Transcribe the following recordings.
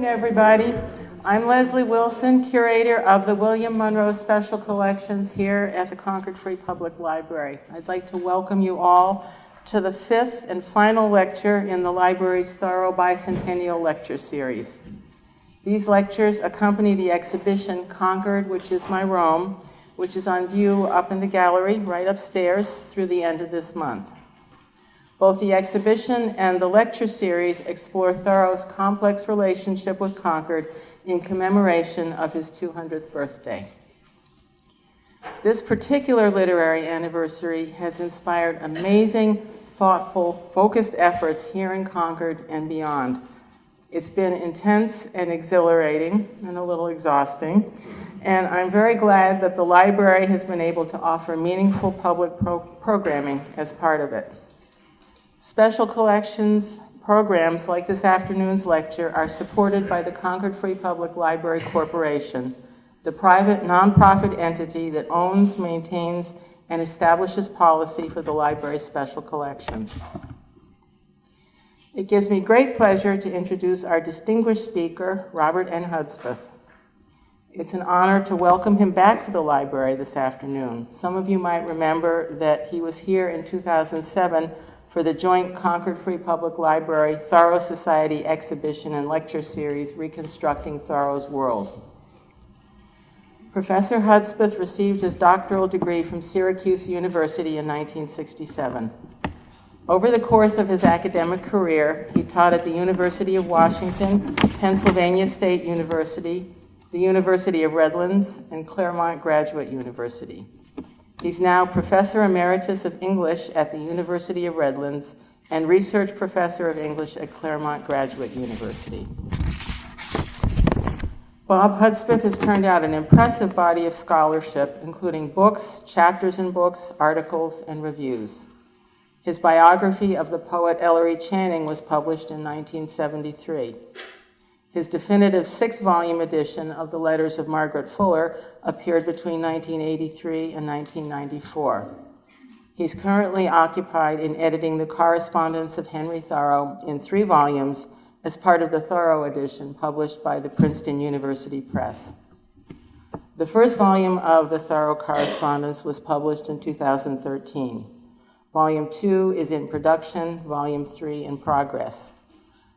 afternoon, everybody. I'm Leslie Wilson, curator of the William Monroe Special Collections here at the Concord Free Public Library. I'd like to welcome you all to the fifth and final lecture in the library's Thoreau Bicentennial Lecture Series. These lectures accompany the exhibition Concord, which is my Rome, which is on view up in the gallery right upstairs through the end of this month. Both the exhibition and the lecture series explore Thoreau's complex relationship with Concord in commemoration of his 200th birthday. This particular literary anniversary has inspired amazing, thoughtful, focused efforts here in Concord and beyond. It's been intense and exhilarating and a little exhausting, and I'm very glad that the library has been able to offer meaningful public programming as part of it. Special collections programs like this afternoon's lecture are supported by the Concord Free Public Library Corporation, the private nonprofit entity that owns, maintains, and establishes policy for the library's special collections. It gives me great pleasure to introduce our distinguished speaker, Robert N. Hudspeth. It's an honor to welcome him back to the library this afternoon. Some of you might remember that he was here in 2007 for the joint Concord Free Public Library Thoreau Society exhibition and lecture series, Reconstructing Thoreau's World. Professor Hudspeth received his doctoral degree from Syracuse University in 1967. Over the course of his academic career, he taught at the University of Washington, Pennsylvania State University, the University of Redlands, and Claremont Graduate University. He's now Professor Emeritus of English at the University of Redlands and Research Professor of English at Claremont Graduate University. Bob Hudspeth has turned out an impressive body of scholarship, including books, chapters in books, articles, and reviews. His biography of the poet Ellery Channing was published in 1973. His definitive 6-volume edition of the Letters of Margaret Fuller appeared between 1983 and 1994. He's currently occupied in editing the Correspondence of Henry Thoreau in 3 volumes as part of the Thoreau edition published by the Princeton University Press. The first volume of the Thoreau Correspondence was published in 2013. Volume 2 is in production, Volume 3 in progress.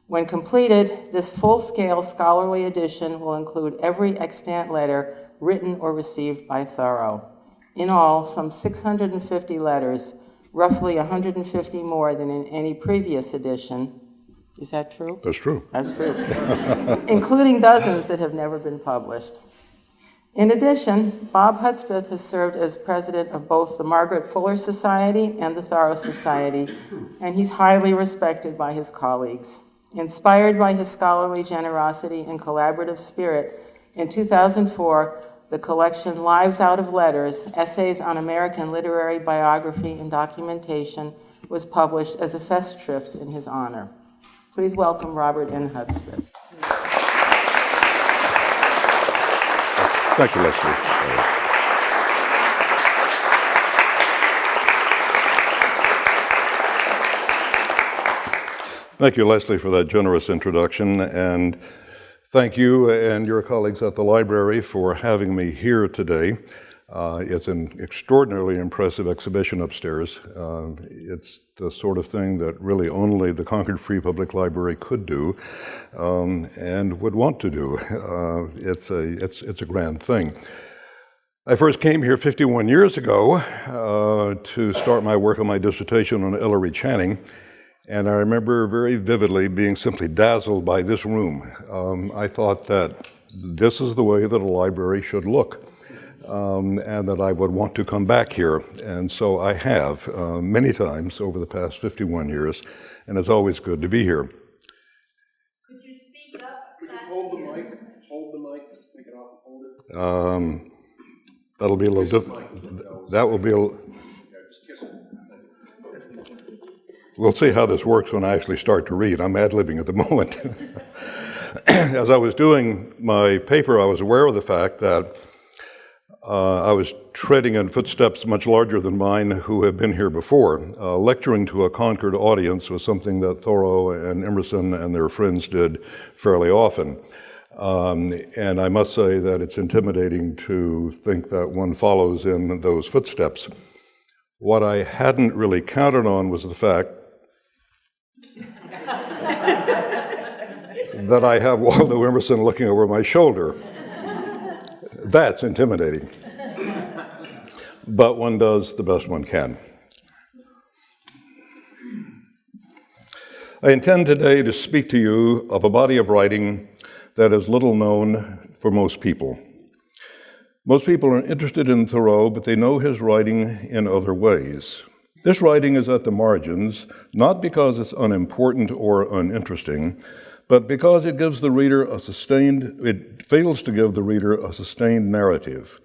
When completed, this full-scale scholarly edition will include every extant letter written or received by Thoreau. In all, some 650 letters, roughly 150 more than in any previous edition. Is that true? That's true. That's true. Including dozens that have never been published. In addition, Bob Hudspeth has served as president of both the Margaret Fuller Society and the Thoreau Society, and he's highly respected by his colleagues. Inspired by his scholarly generosity and collaborative spirit, in 2004, the collection Lives Out of Letters, Essays on American Literary Biography and Documentation was published as a festschrift in his honor. Please welcome Robert N. Hudspeth. Thank you, Leslie. Thank you, Leslie, for that generous introduction, and thank you and your colleagues at the library for having me here today. It's an extraordinarily impressive exhibition upstairs. It's the sort of thing that really only the Concord Free Public Library could do and would want to do. It's a grand thing. I first came here 51 years ago to start my work on my dissertation on Ellery Channing. And I remember very vividly being simply dazzled by this room. I thought that this is the way that a library should look, and that I would want to come back here. And so I have many times over the past 51 years, and it's always good to be here. Could you speak up? Could you hold the mic? Hold the mic, take it off and hold it. That'll be a little difficult. That will be a Just kiss it. We'll see how this works when I actually start to read. I'm ad-libbing at the moment. As I was doing my paper, I was aware of the fact that I was treading in footsteps much larger than mine who have been here before. Lecturing to a Concord audience was something that Thoreau and Emerson and their friends did fairly often. And I must say that it's intimidating to think that one follows in those footsteps. What I hadn't really counted on was the fact that I have Waldo Emerson looking over my shoulder. That's intimidating. But one does the best one can. I intend today to speak to you of a body of writing that is little known for most people. Most people are interested in Thoreau, but they know his writing in other ways. This writing is at the margins, not because it's unimportant or uninteresting, but because it fails to give the reader a sustained narrative.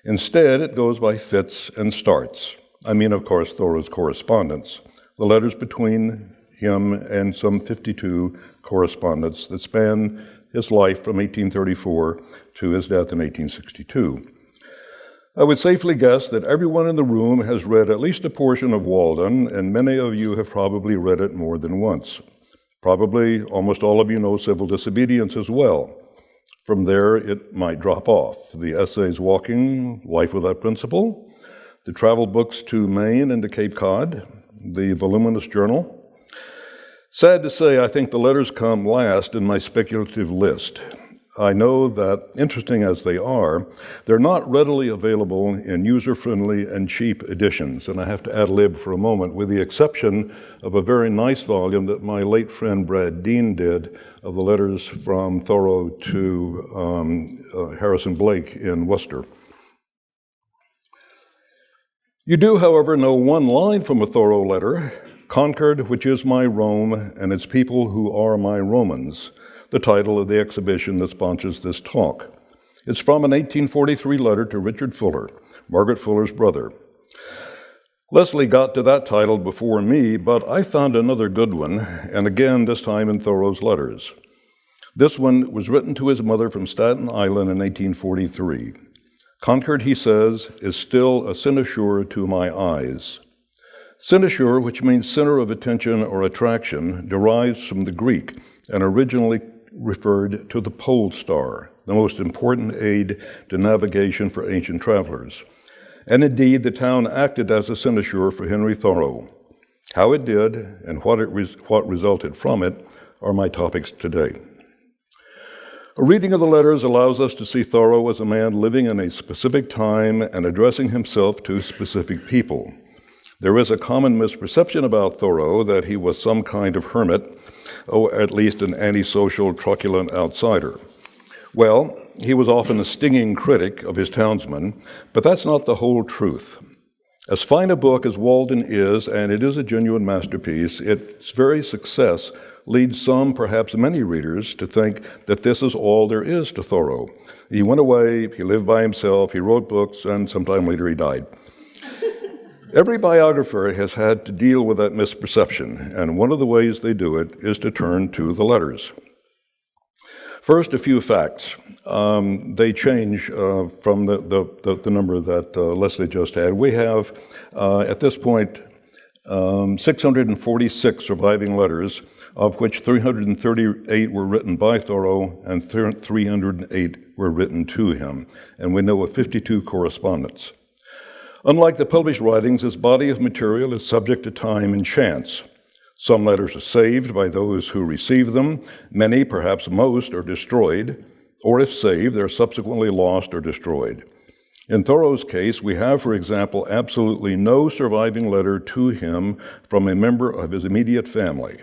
Instead, it goes by fits and starts. I mean, of course, Thoreau's Correspondence, the letters between him and some 52 correspondents that span his life from 1834 to his death in 1862. I would safely guess that everyone in the room has read at least a portion of Walden, and many of you have probably read it more than once. Probably almost all of you know Civil Disobedience as well. From there, it might drop off. The essays Walking, Life Without Principle, the travel books to Maine and to Cape Cod, the voluminous journal. Sad to say, I think the letters come last in my speculative list. I know that, interesting as they are, they're not readily available in user-friendly and cheap editions, and I have to ad-lib for a moment, with the exception of a very nice volume that my late friend Brad Dean did of the letters from Thoreau to Harrison Blake in Worcester. You do, however, know one line from a Thoreau letter, "Concord, which is my Rome, and its people who are my Romans," the title of the exhibition that sponsors this talk. It's from an 1843 letter to Richard Fuller, Margaret Fuller's brother. Leslie got to that title before me, but I found another good one, and again, this time in Thoreau's letters. This one was written to his mother from Staten Island in 1843. Concord, he says, is still a cynosure to my eyes. Cynosure, which means center of attention or attraction, derives from the Greek and originally referred to the pole star, the most important aid to navigation for ancient travelers. And indeed, the town acted as a cynosure for Henry Thoreau. How it did and what resulted from it are my topics today. A reading of the letters allows us to see Thoreau as a man living in a specific time and addressing himself to specific people. There is a common misperception about Thoreau that he was some kind of hermit, or at least an antisocial, truculent outsider. Well, he was often a stinging critic of his townsmen, but that's not the whole truth. As fine a book as Walden is, and it is a genuine masterpiece, its very success leads some, perhaps many readers, to think that this is all there is to Thoreau. He went away, he lived by himself, he wrote books, and sometime later he died. Every biographer has had to deal with that misperception, and one of the ways they do it is to turn to the letters. First, a few facts. They change from the number that Leslie just had. We have, at this point, 646 surviving letters, of which 338 were written by Thoreau and 308 were written to him, and we know of 52 correspondence. Unlike the published writings, this body of material is subject to time and chance. Some letters are saved by those who receive them. Many, perhaps most, are destroyed, or if saved, they're subsequently lost or destroyed. In Thoreau's case, we have, for example, absolutely no surviving letter to him from a member of his immediate family.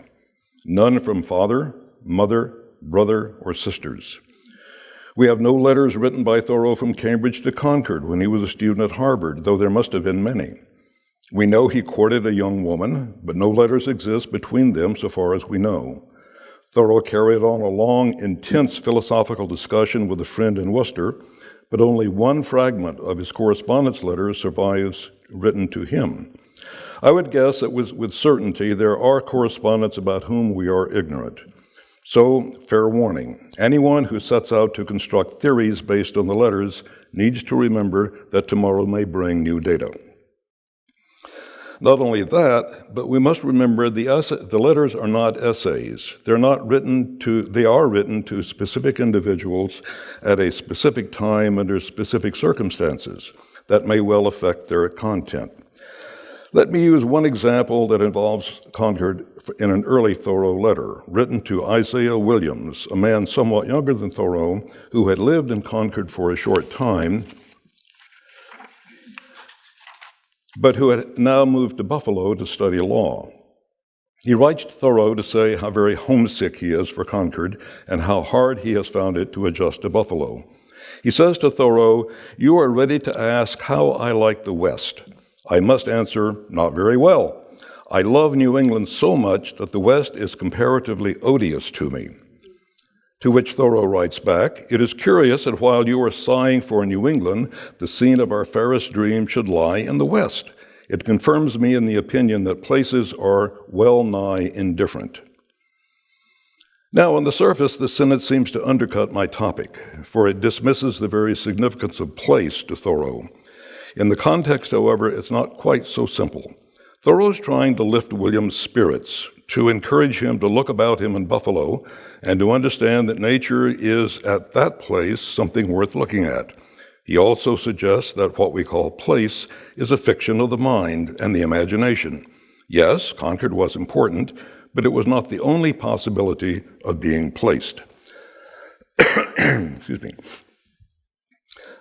None from father, mother, brother, or sisters. We have no letters written by Thoreau from Cambridge to Concord when he was a student at Harvard, though there must have been many. We know he courted a young woman, but no letters exist between them so far as we know. Thoreau carried on a long, intense philosophical discussion with a friend in Worcester, but only one fragment of his correspondence letter survives written to him. I would guess that with certainty there are correspondents about whom we are ignorant. So, fair warning, anyone who sets out to construct theories based on the letters needs to remember that tomorrow may bring new data. Not only that, but we must remember the letters are not essays. They are written to specific individuals at a specific time under specific circumstances that may well affect their content. Let me use one example that involves Concord in an early Thoreau letter, written to Isaiah Williams, a man somewhat younger than Thoreau, who had lived in Concord for a short time, but who had now moved to Buffalo to study law. He writes to Thoreau to say how very homesick he is for Concord and how hard he has found it to adjust to Buffalo. He says to Thoreau, "You are ready to ask how I like the West. I must answer, not very well. I love New England so much that the West is comparatively odious to me." To which Thoreau writes back, "It is curious that while you are sighing for New England, the scene of our fairest dream should lie in the West. It confirms me in the opinion that places are well nigh indifferent." Now, on the surface, this sentence seems to undercut my topic, for it dismisses the very significance of place to Thoreau. In the context, however, it's not quite so simple. Thoreau's trying to lift William's spirits, to encourage him to look about him in Buffalo and to understand that nature is at that place something worth looking at. He also suggests that what we call place is a fiction of the mind and the imagination. Yes, Concord was important, but it was not the only possibility of being placed. Excuse me.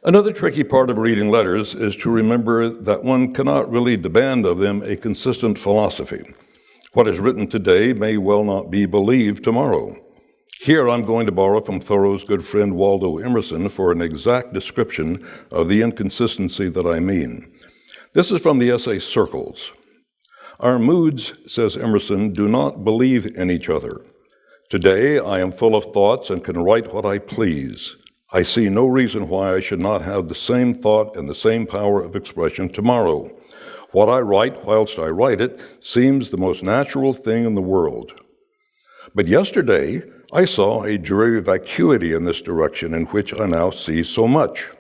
Another tricky part of reading letters is to remember that one cannot really demand of them a consistent philosophy. What is written today may well not be believed tomorrow. Here I'm going to borrow from Thoreau's good friend Waldo Emerson for an exact description of the inconsistency that I mean. This is from the essay Circles. "Our moods," says Emerson, "do not believe in each other. Today I am full of thoughts and can write what I please. I see no reason why I should not have the same thought and the same power of expression tomorrow. What I write whilst I write it seems the most natural thing in the world. But yesterday I saw a dreary vacuity in this direction in which I now see so much."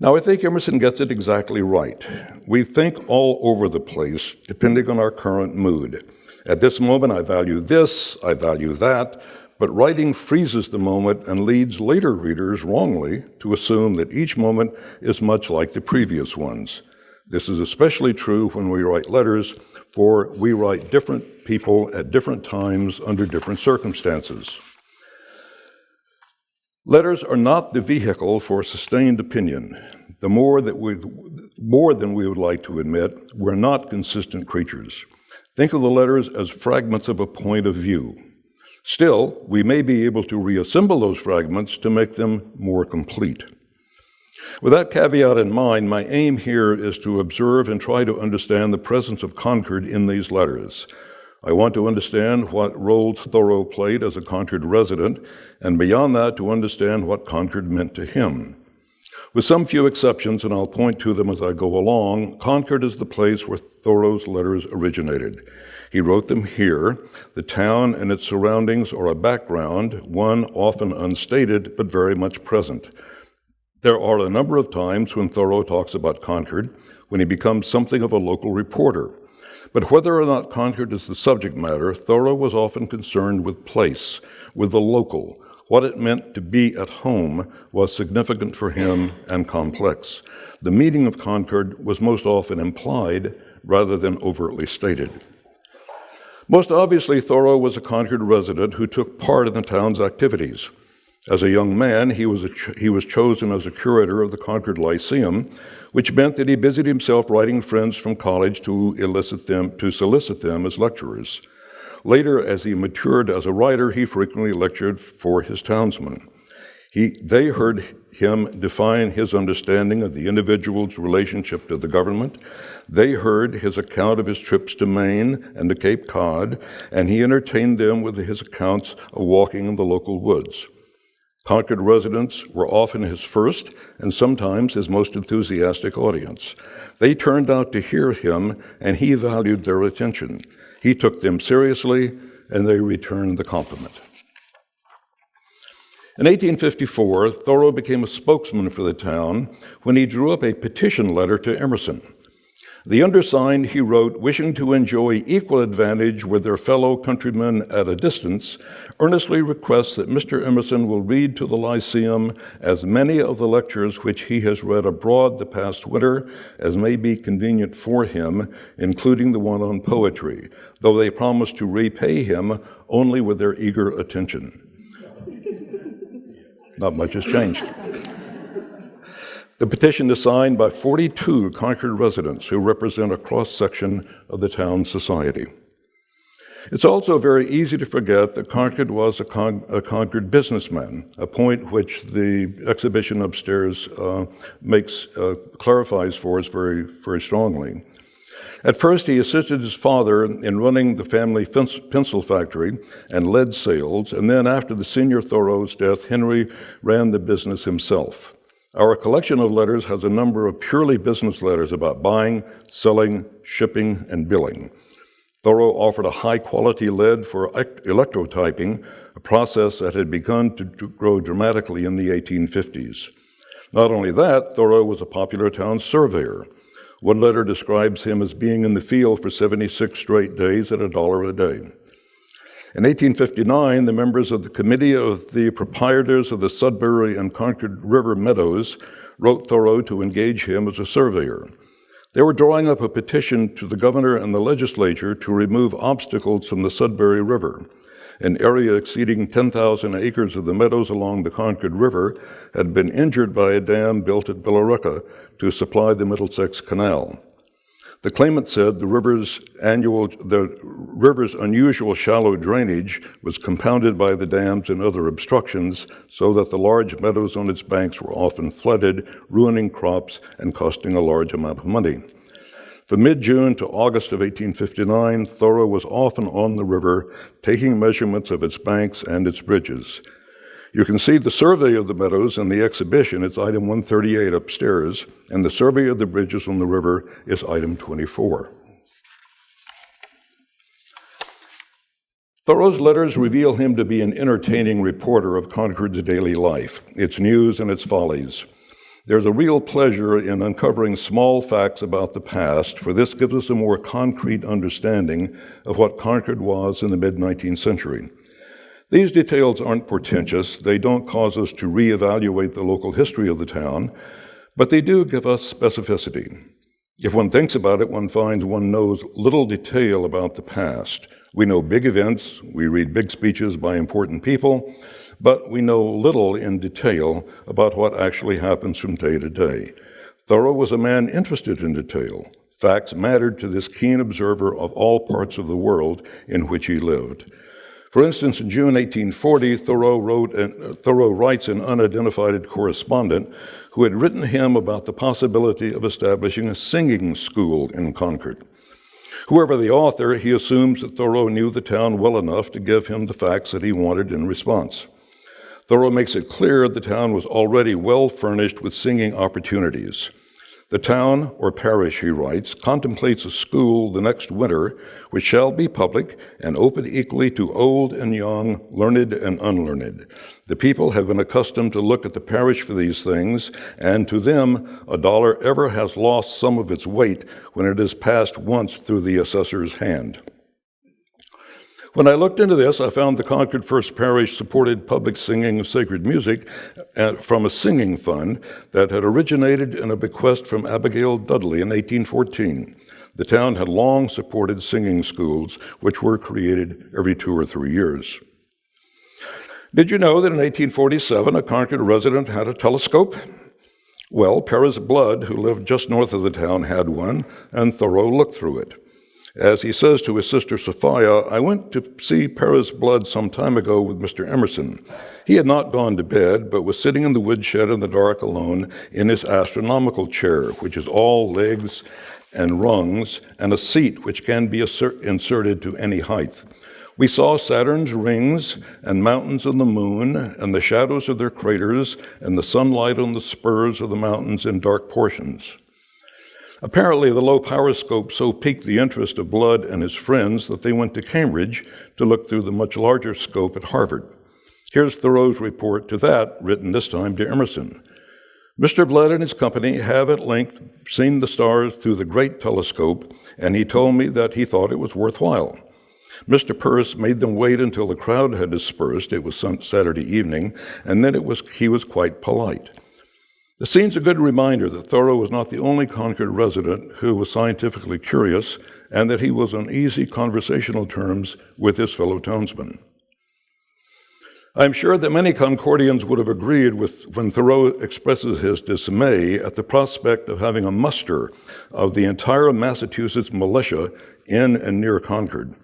Now, I think Emerson gets it exactly right. We think all over the place, depending on our current mood. At this moment, I value this, I value that, but writing freezes the moment and leads later readers wrongly to assume that each moment is much like the previous ones. This is especially true when we write letters, for we write different people at different times under different circumstances. Letters are not the vehicle for sustained opinion. More than we would like to admit, we're not consistent creatures. Think of the letters as fragments of a point of view. Still, we may be able to reassemble those fragments to make them more complete. With that caveat in mind, my aim here is to observe and try to understand the presence of Concord in these letters. I want to understand what role Thoreau played as a Concord resident, and beyond that, to understand what Concord meant to him. With some few exceptions, and I'll point to them as I go along, Concord is the place where Thoreau's letters originated. He wrote them here. The town and its surroundings are a background, one often unstated, but very much present. There are a number of times when Thoreau talks about Concord, when he becomes something of a local reporter. But whether or not Concord is the subject matter, Thoreau was often concerned with place, with the local. What it meant to be at home was significant for him and complex. The meaning of Concord was most often implied rather than overtly stated. Most obviously, Thoreau was a Concord resident who took part in the town's activities. As a young man, he was chosen as a curator of the Concord Lyceum, which meant that he busied himself writing friends from college to solicit them as lecturers. Later, as he matured as a writer, he frequently lectured for his townsmen. They heard him define his understanding of the individual's relationship to the government. They heard his account of his trips to Maine and to Cape Cod, and he entertained them with his accounts of walking in the local woods. Concord residents were often his first and sometimes his most enthusiastic audience. They turned out to hear him, and he valued their attention. He took them seriously, and they returned the compliment. In 1854, Thoreau became a spokesman for the town when he drew up a petition letter to Emerson. The undersigned, he wrote, wishing to enjoy equal advantage with their fellow countrymen at a distance, earnestly requests that Mr. Emerson will read to the Lyceum as many of the lectures which he has read abroad the past winter as may be convenient for him, including the one on poetry, though they promise to repay him only with their eager attention. Not much has changed. The petition is signed by 42 Concord residents who represent a cross-section of the town's society. It's also very easy to forget that Concord was a Concord businessman, a point which the exhibition upstairs clarifies for us very, very strongly. At first, he assisted his father in running the family pencil factory and lead sales, and then after the senior Thoreau's death, Henry ran the business himself. Our collection of letters has a number of purely business letters about buying, selling, shipping, and billing. Thoreau offered a high-quality lead for electrotyping, a process that had begun to grow dramatically in the 1850s. Not only that, Thoreau was a popular town surveyor. One letter describes him as being in the field for 76 straight days at $1 a day. In 1859, the members of the Committee of the Proprietors of the Sudbury and Concord River Meadows wrote Thoreau to engage him as a surveyor. They were drawing up a petition to the governor and the legislature to remove obstacles from the Sudbury River. An area exceeding 10,000 acres of the meadows along the Concord River had been injured by a dam built at Billerica to supply the Middlesex Canal. The claimant said the river's unusual shallow drainage was compounded by the dams and other obstructions, so that the large meadows on its banks were often flooded, ruining crops and costing a large amount of money. From mid-June to August of 1859, Thoreau was often on the river, taking measurements of its banks and its bridges. You can see the survey of the meadows in the exhibition. It's item 138 upstairs, and the survey of the bridges on the river is item 24. Thoreau's letters reveal him to be an entertaining reporter of Concord's daily life, its news and its follies. There's a real pleasure in uncovering small facts about the past, for this gives us a more concrete understanding of what Concord was in the mid-19th century. These details aren't portentous. They don't cause us to reevaluate the local history of the town, but they do give us specificity. If one thinks about it, one finds one knows little detail about the past. We know big events, we read big speeches by important people, but we know little in detail about what actually happens from day to day. Thoreau was a man interested in detail. Facts mattered to this keen observer of all parts of the world in which he lived. For instance, in June 1840, Thoreau writes an unidentified correspondent who had written him about the possibility of establishing a singing school in Concord. Whoever the author, he assumes that Thoreau knew the town well enough to give him the facts that he wanted in response. Thoreau makes it clear the town was already well furnished with singing opportunities. The town, or parish, he writes, contemplates a school the next winter which shall be public and open equally to old and young, learned and unlearned. The people have been accustomed to look at the parish for these things, and to them a dollar ever has lost some of its weight when it has passed once through the assessor's hand. When I looked into this, I found the Concord First Parish supported public singing of sacred music from a singing fund that had originated in a bequest from Abigail Dudley in 1814. The town had long supported singing schools, which were created every 2 or 3 years. Did you know that in 1847, a Concord resident had a telescope? Well, Paris Blood, who lived just north of the town, had one, and Thoreau looked through it. As he says to his sister Sophia, I went to see Paris Blood some time ago with Mr. Emerson. He had not gone to bed, but was sitting in the woodshed in the dark alone in his astronomical chair, which is all legs and rungs, and a seat which can be inserted to any height. We saw Saturn's rings and mountains of the moon and the shadows of their craters and the sunlight on the spurs of the mountains in dark portions. Apparently, the low power scope so piqued the interest of Blood and his friends that they went to Cambridge to look through the much larger scope at Harvard. Here's Thoreau's report to that, written this time to Emerson. Mr. Blood and his company have at length seen the stars through the great telescope, and he told me that he thought it was worthwhile. Mr. Peirce made them wait until the crowd had dispersed. It was Saturday evening, and then he was quite polite. The scene's a good reminder that Thoreau was not the only Concord resident who was scientifically curious, and that he was on easy conversational terms with his fellow townsmen. I'm sure that many Concordians would have agreed with when Thoreau expresses his dismay at the prospect of having a muster of the entire Massachusetts militia in and near Concord.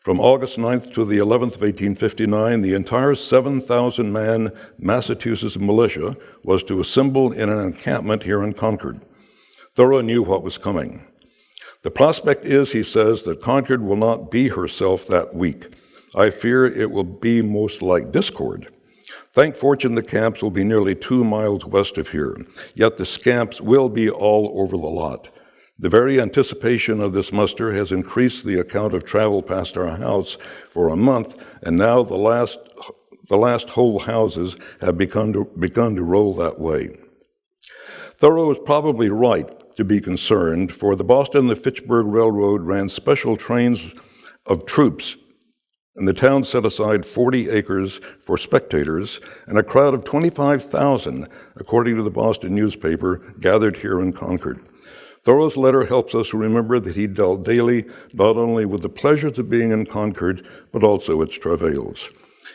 From August 9th to the 11th of 1859, the entire 7,000-man Massachusetts militia was to assemble in an encampment here in Concord. Thoreau knew what was coming. The prospect is, he says, that Concord will not be herself that week. I fear it will be most like discord. Thank fortune the camps will be nearly 2 miles west of here, yet the scamps will be all over the lot. The very anticipation of this muster has increased the account of travel past our house for a month, and now the last whole houses have begun to roll that way. Thoreau is probably right to be concerned, for the Boston and the Fitchburg Railroad ran special trains of troops, and the town set aside 40 acres for spectators, and a crowd of 25,000, according to the Boston newspaper, gathered here in Concord. Thoreau's letter helps us remember that he dealt daily not only with the pleasures of being in Concord, but also its travails.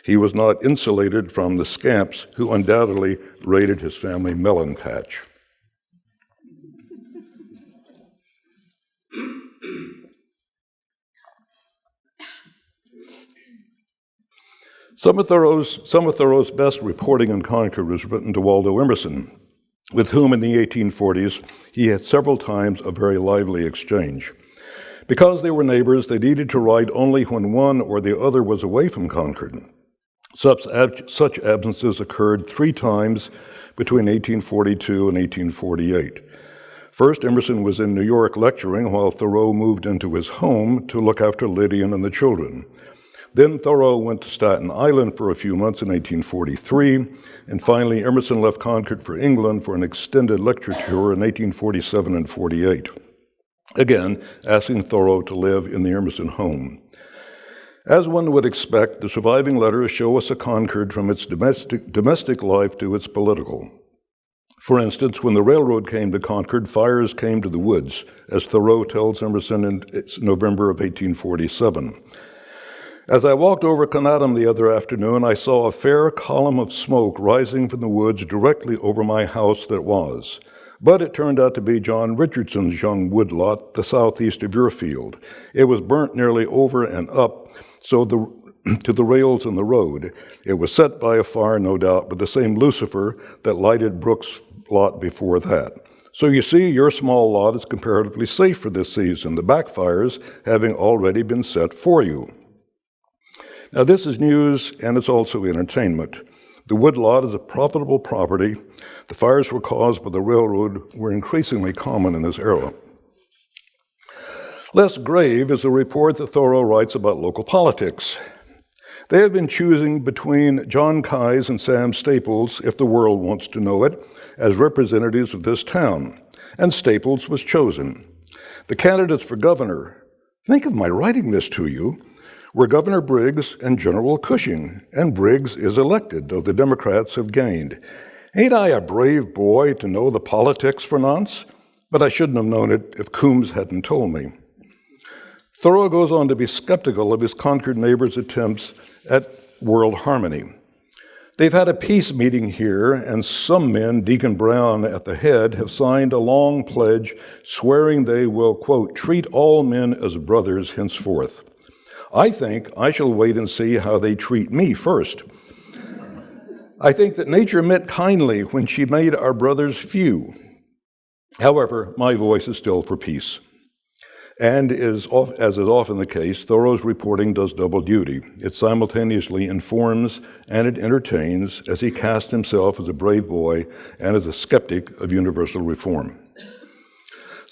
He was not insulated from the scamps who undoubtedly raided his family melon patch. Some of Thoreau's best reporting in Concord was written to Waldo Emerson, with whom in the 1840s he had several times a very lively exchange. Because they were neighbors, they needed to write only when one or the other was away from Concord. Such absences occurred 3 times between 1842 and 1848. First, Emerson was in New York lecturing while Thoreau moved into his home to look after Lydian and the children. Then Thoreau went to Staten Island for a few months in 1843, and finally Emerson left Concord for England for an extended lecture tour in 1847 and 48, again asking Thoreau to live in the Emerson home. As one would expect, the surviving letters show us a Concord from its domestic life to its political. For instance, when the railroad came to Concord, fires came to the woods, as Thoreau tells Emerson in November of 1847. As I walked over Conadum the other afternoon, I saw a fair column of smoke rising from the woods directly over my house that was. But it turned out to be John Richardson's young woodlot, the southeast of your field. It was burnt nearly over and up to the rails in the road. It was set by a fire, no doubt, but the same Lucifer that lighted Brooks' lot before that. So you see, your small lot is comparatively safe for this season, the backfires having already been set for you. Now, this is news, and it's also entertainment. The woodlot is a profitable property. The fires were caused by the railroad were increasingly common in this era. Less grave is the report that Thoreau writes about local politics. They have been choosing between John Keyes and Sam Staples, if the world wants to know it, as representatives of this town, and Staples was chosen. The candidates for governor, think of my writing this to you, were Governor Briggs and General Cushing, and Briggs is elected, though the Democrats have gained. Ain't I a brave boy to know the politics for nonce? But I shouldn't have known it if Coombs hadn't told me. Thoreau goes on to be skeptical of his Concord neighbors' attempts at world harmony. They've had a peace meeting here, and some men, Deacon Brown at the head, have signed a long pledge swearing they will, quote, treat all men as brothers henceforth. I think I shall wait and see how they treat me first. I think that nature meant kindly when she made our brothers few. However, my voice is still for peace. And as is often the case, Thoreau's reporting does double duty. It simultaneously informs and it entertains as he casts himself as a brave boy and as a skeptic of universal reform.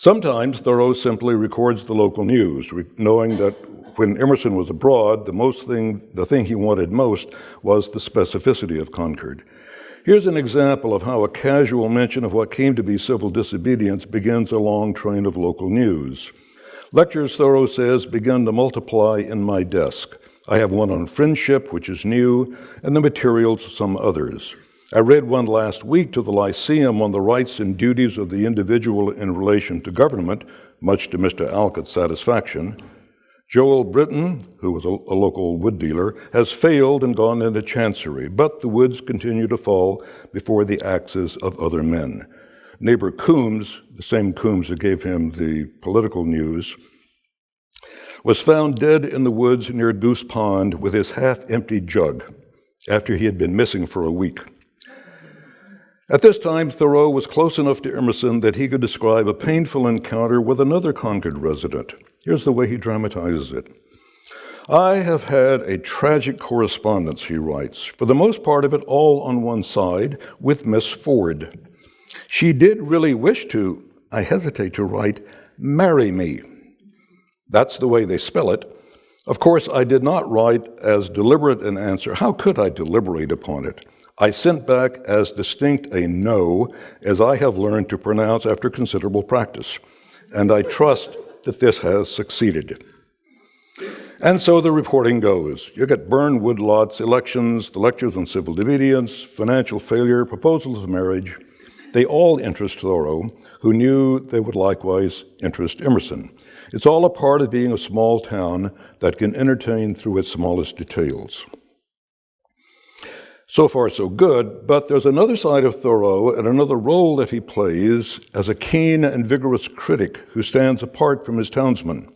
Sometimes Thoreau simply records the local news, knowing that when Emerson was abroad, the thing he wanted most was the specificity of Concord. Here's an example of how a casual mention of what came to be civil disobedience begins a long train of local news. Lectures, Thoreau says, begin to multiply in my desk. I have one on friendship, which is new, and the materials of some others. I read one last week to the Lyceum on the rights and duties of the individual in relation to government, much to Mr. Alcott's satisfaction. Joel Britton, who was a local wood dealer, has failed and gone into chancery, but the woods continue to fall before the axes of other men. Neighbor Coombs, the same Coombs who gave him the political news, was found dead in the woods near Goose Pond with his half-empty jug after he had been missing for a week. At this time, Thoreau was close enough to Emerson that he could describe a painful encounter with another Concord resident. Here's the way he dramatizes it. I have had a tragic correspondence, he writes, for the most part of it all on one side, with Miss Ford. She did really wish to, I hesitate to write, marry me. That's the way they spell it. Of course, I did not write as deliberate an answer. How could I deliberate upon it? I sent back as distinct a no as I have learned to pronounce after considerable practice, and I trust that this has succeeded. And so the reporting goes. You get burned woodlots, elections, the lectures on civil obedience, financial failure, proposals of marriage. They all interest Thoreau, who knew they would likewise interest Emerson. It's all a part of being a small town that can entertain through its smallest details. So far, so good, but there's another side of Thoreau and another role that he plays as a keen and vigorous critic who stands apart from his townsmen.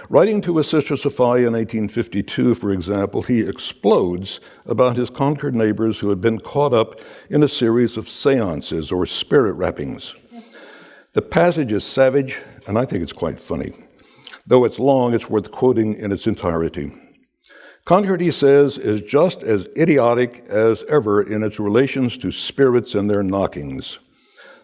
Writing to his sister Sophia in 1852, for example, he explodes about his Concord neighbors who had been caught up in a series of seances or spirit rappings. The passage is savage, and I think it's quite funny. Though it's long, it's worth quoting in its entirety. Concord, he says, is just as idiotic as ever in its relations to spirits and their knockings.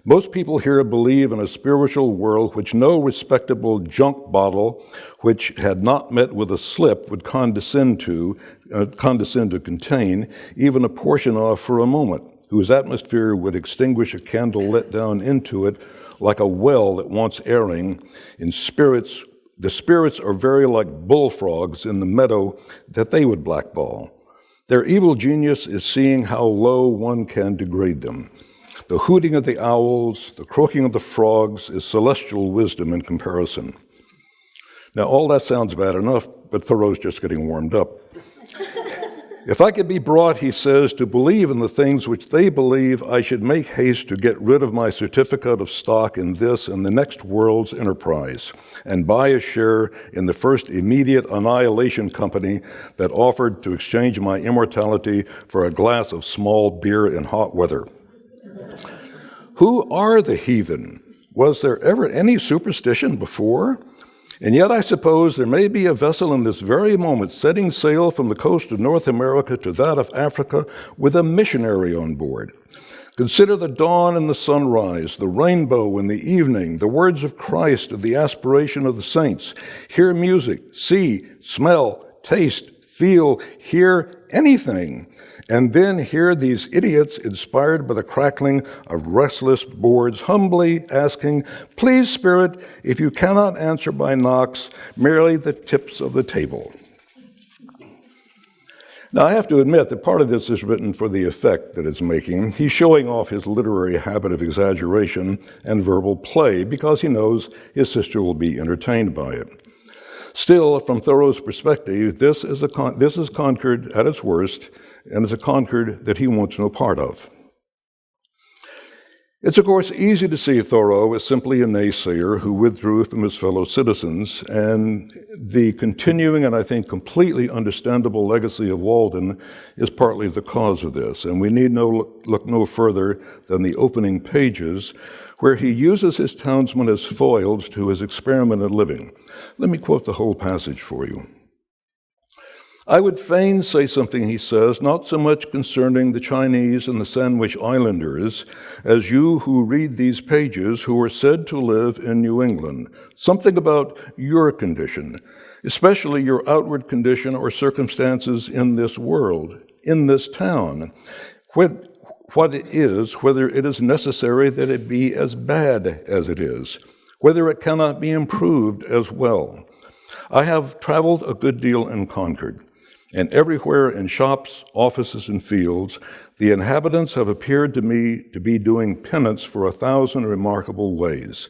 Most people here believe in a spiritual world which no respectable junk bottle which had not met with a slip would condescend to contain even a portion of for a moment, whose atmosphere would extinguish a candle let down into it like a well that wants airing. In spirits, the spirits are very like bullfrogs in the meadow that they would blackball. Their evil genius is seeing how low one can degrade them. The hooting of the owls, the croaking of the frogs is celestial wisdom in comparison. Now, all that sounds bad enough, but Thoreau's just getting warmed up. If I could be brought, he says, to believe in the things which they believe, I should make haste to get rid of my certificate of stock in this and the next world's enterprise, and buy a share in the first immediate annihilation company that offered to exchange my immortality for a glass of small beer in hot weather. Who are the heathen? Was there ever any superstition before? And yet I suppose there may be a vessel in this very moment setting sail from the coast of North America to that of Africa with a missionary on board. Consider the dawn and the sunrise, the rainbow in the evening, the words of Christ and the aspiration of the saints. Hear music, see, smell, taste, feel, hear anything. And then hear these idiots inspired by the crackling of restless boards humbly asking, please, Spirit, if you cannot answer by knocks, merely the tips of the table. Now, I have to admit that part of this is written for the effect that it's making. He's showing off his literary habit of exaggeration and verbal play because he knows his sister will be entertained by it. Still, from Thoreau's perspective, this is Concord at its worst, and it's a Concord that he wants no part of. It's, of course, easy to see Thoreau as simply a naysayer who withdrew from his fellow citizens, and the continuing and I think completely understandable legacy of Walden is partly the cause of this, and we need look no further than the opening pages, where he uses his townsmen as foils to his experimented living. Let me quote the whole passage for you. I would fain say something, he says, not so much concerning the Chinese and the Sandwich Islanders as you who read these pages who are said to live in New England, something about your condition, especially your outward condition or circumstances in this world, in this town, what it is, whether it is necessary that it be as bad as it is, whether it cannot be improved as well. I have traveled a good deal in Concord, and everywhere in shops, offices, and fields, the inhabitants have appeared to me to be doing penance for 1,000 remarkable ways.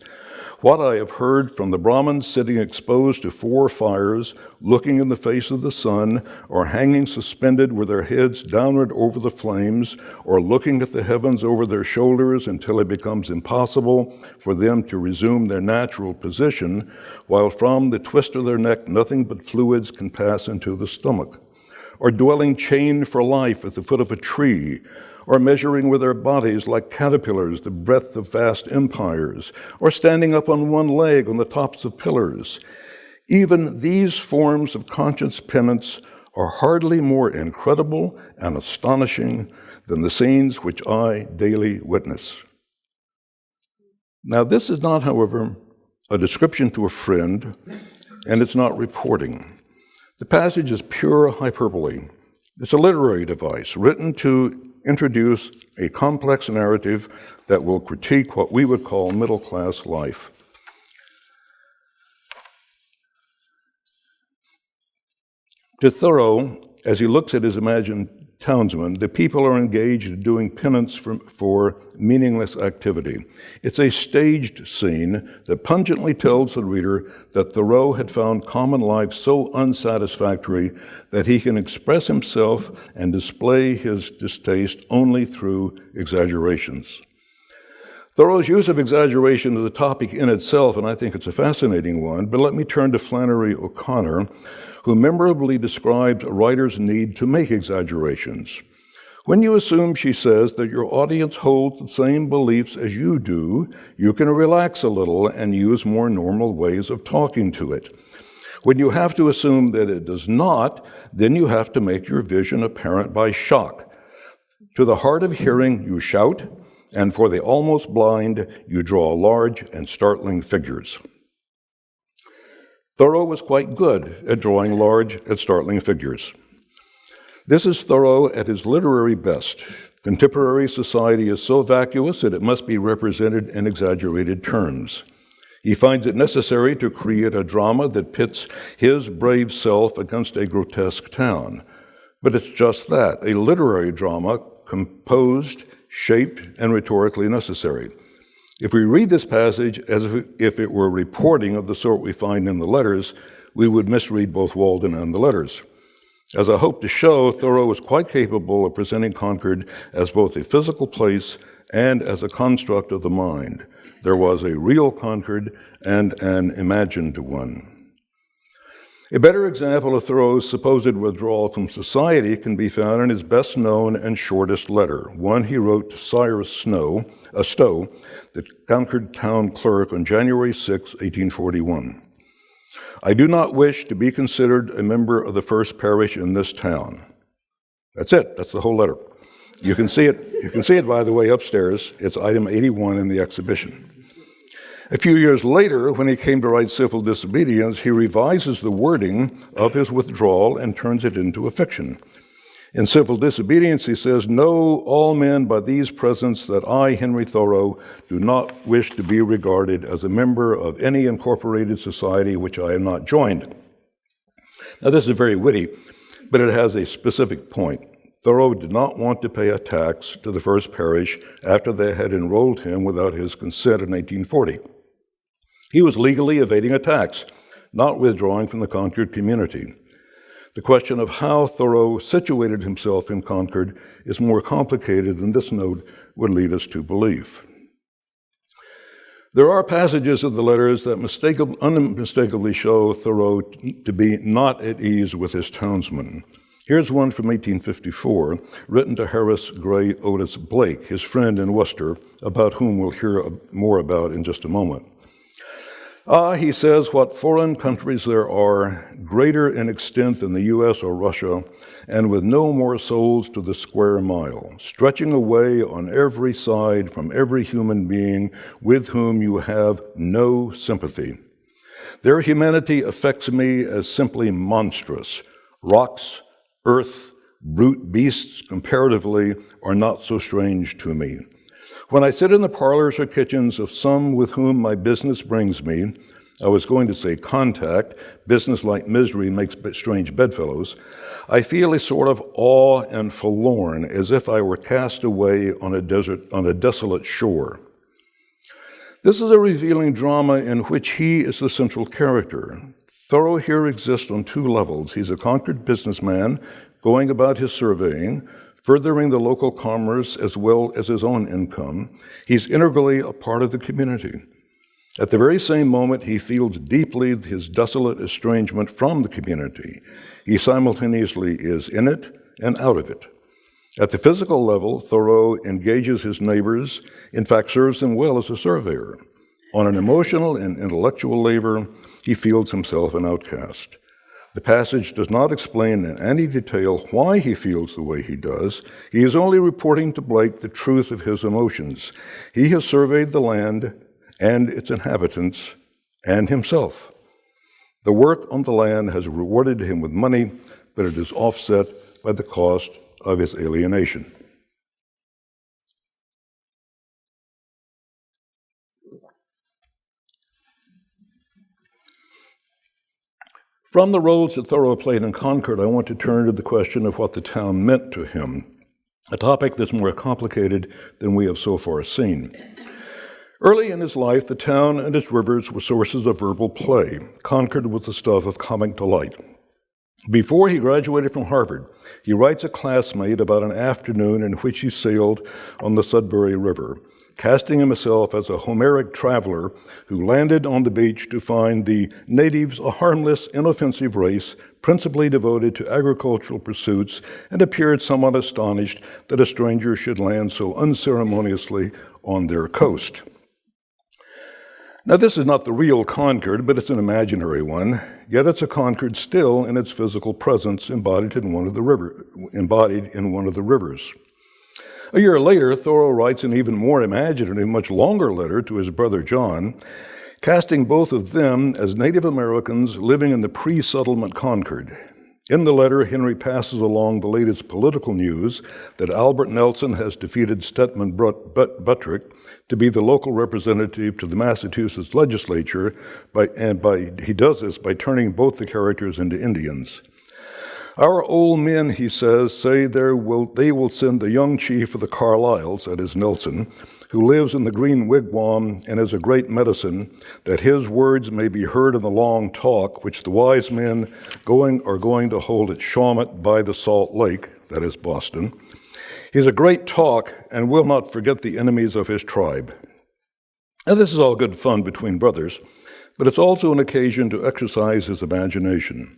What I have heard from the Brahmins sitting exposed to 4 fires, looking in the face of the sun, or hanging suspended with their heads downward over the flames, or looking at the heavens over their shoulders until it becomes impossible for them to resume their natural position, while from the twist of their neck nothing but fluids can pass into the stomach, or dwelling chained for life at the foot of a tree, or measuring with their bodies like caterpillars the breadth of vast empires, or standing up on one leg on the tops of pillars. Even these forms of conscious penance are hardly more incredible and astonishing than the scenes which I daily witness. Now, this is not, however, a description to a friend, and it's not reporting. The passage is pure hyperbole. It's a literary device written to introduce a complex narrative that will critique what we would call middle-class life. To Thoreau, as he looks at his imagined townsmen, the people are engaged in doing penance for meaningless activity. It's a staged scene that pungently tells the reader that Thoreau had found common life so unsatisfactory that he can express himself and display his distaste only through exaggerations. Thoreau's use of exaggeration is a topic in itself, and I think it's a fascinating one, but let me turn to Flannery O'Connor, who memorably describes a writer's need to make exaggerations. When you assume, she says, that your audience holds the same beliefs as you do, you can relax a little and use more normal ways of talking to it. When you have to assume that it does not, then you have to make your vision apparent by shock. To the hard of hearing, you shout, and for the almost blind, you draw large and startling figures. Thoreau was quite good at drawing large and startling figures. This is Thoreau at his literary best. Contemporary society is so vacuous that it must be represented in exaggerated terms. He finds it necessary to create a drama that pits his brave self against a grotesque town. But it's just that, a literary drama, composed, shaped, and rhetorically necessary. If we read this passage as if it were reporting of the sort we find in the letters, we would misread both Walden and the letters. As I hope to show, Thoreau was quite capable of presenting Concord as both a physical place and as a construct of the mind. There was a real Concord and an imagined one. A better example of Thoreau's supposed withdrawal from society can be found in his best known and shortest letter, one he wrote to Cyrus Stowe, the Concord town clerk, on January 6, 1841. I do not wish to be considered a member of the first parish in this town. That's it. That's the whole letter. You can see it. You can see it, by the way, upstairs. It's item 81 in the exhibition. A few years later, when he came to write Civil Disobedience, he revises the wording of his withdrawal and turns it into a fiction. In Civil Disobedience, he says, "Know all men by these presents that I, Henry Thoreau, do not wish to be regarded as a member of any incorporated society which I am not joined." Now, this is very witty, but it has a specific point. Thoreau did not want to pay a tax to the first parish after they had enrolled him without his consent in 1840. He was legally evading a tax, not withdrawing from the Concord community. The question of how Thoreau situated himself in Concord is more complicated than this note would lead us to believe. There are passages of the letters that unmistakably show Thoreau to be not at ease with his townsmen. Here's one from 1854, written to Harris Gray Otis Blake, his friend in Worcester, about whom we'll hear more about in just a moment. He says, what foreign countries there are, greater in extent than the US or Russia, and with no more souls to the square mile, stretching away on every side from every human being with whom you have no sympathy. Their humanity affects me as simply monstrous. Rocks, earth, brute beasts, comparatively, are not so strange to me. When I sit in the parlors or kitchens of some with whom my business brings me, I was going to say contact, business like misery makes strange bedfellows, I feel a sort of awe and forlorn, as if I were cast away on a desolate shore. This is a revealing drama in which he is the central character. Thoreau here exists on two levels. He's a Concord businessman going about his surveying, furthering the local commerce as well as his own income. He's integrally a part of the community. At the very same moment, he feels deeply his desolate estrangement from the community. He simultaneously is in it and out of it. At the physical level, Thoreau engages his neighbors, in fact, serves them well as a surveyor. On an emotional and intellectual level, he feels himself an outcast. The passage does not explain in any detail why he feels the way he does. He is only reporting to Blake the truth of his emotions. He has surveyed the land and its inhabitants and himself. The work on the land has rewarded him with money, but it is offset by the cost of his alienation. From the roles that Thoreau played in Concord, I want to turn to the question of what the town meant to him, a topic that's more complicated than we have so far seen. Early in his life, the town and its rivers were sources of verbal play. Concord was the stuff of comic delight. Before he graduated from Harvard, he writes a classmate about an afternoon in which he sailed on the Sudbury River, casting himself as a Homeric traveler who landed on the beach to find the natives a harmless, inoffensive race, principally devoted to agricultural pursuits, and appeared somewhat astonished that a stranger should land so unceremoniously on their coast. Now, this is not the real Concord, but it's an imaginary one, yet it's a Concord still in its physical presence, embodied in one of the rivers. A year later, Thoreau writes an even more imaginative, much longer letter to his brother John, casting both of them as Native Americans living in the pre-settlement Concord. In the letter, Henry passes along the latest political news that Albert Nelson has defeated Stedman Buttrick to be the local representative to the Massachusetts legislature, he does this by turning both the characters into Indians. Our old men, he says, say they will send the young chief of the Carlyles, that is Nelson, who lives in the green wigwam and is a great medicine, that his words may be heard in the long talk which the wise men are going to hold at Shawmut by the Salt Lake, that is Boston. He's a great talk and will not forget the enemies of his tribe. And this is all good fun between brothers, but it's also an occasion to exercise his imagination.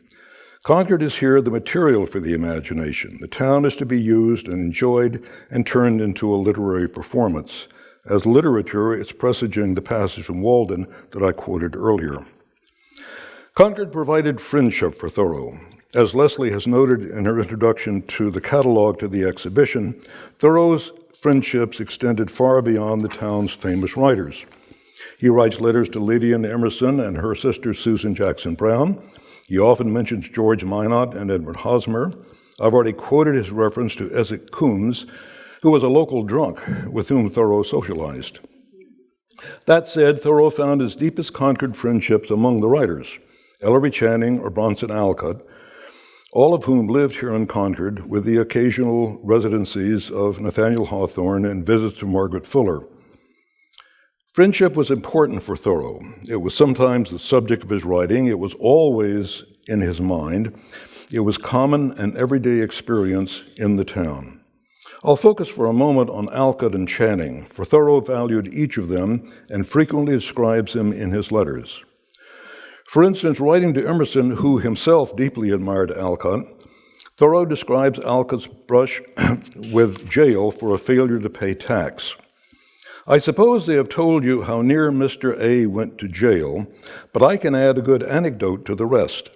Concord is here the material for the imagination. The town is to be used and enjoyed and turned into a literary performance. As literature, it's presaging the passage from Walden that I quoted earlier. Concord provided friendship for Thoreau. As Leslie has noted in her introduction to the catalog to the exhibition, Thoreau's friendships extended far beyond the town's famous writers. He writes letters to Lydia Emerson and her sister Susan Jackson Brown. He often mentions George Minot and Edward Hosmer. I've already quoted his reference to Essex Coombs, who was a local drunk with whom Thoreau socialized. That said, Thoreau found his deepest Concord friendships among the writers, Ellery Channing or Bronson Alcott, all of whom lived here in Concord, with the occasional residencies of Nathaniel Hawthorne and visits to Margaret Fuller. Friendship was important for Thoreau. It was sometimes the subject of his writing. It was always in his mind. It was common and everyday experience in the town. I'll focus for a moment on Alcott and Channing, for Thoreau valued each of them and frequently describes them in his letters. For instance, writing to Emerson, who himself deeply admired Alcott, Thoreau describes Alcott's brush with jail for a failure to pay tax. I suppose they have told you how near Mr. A went to jail, but I can add a good anecdote to the rest.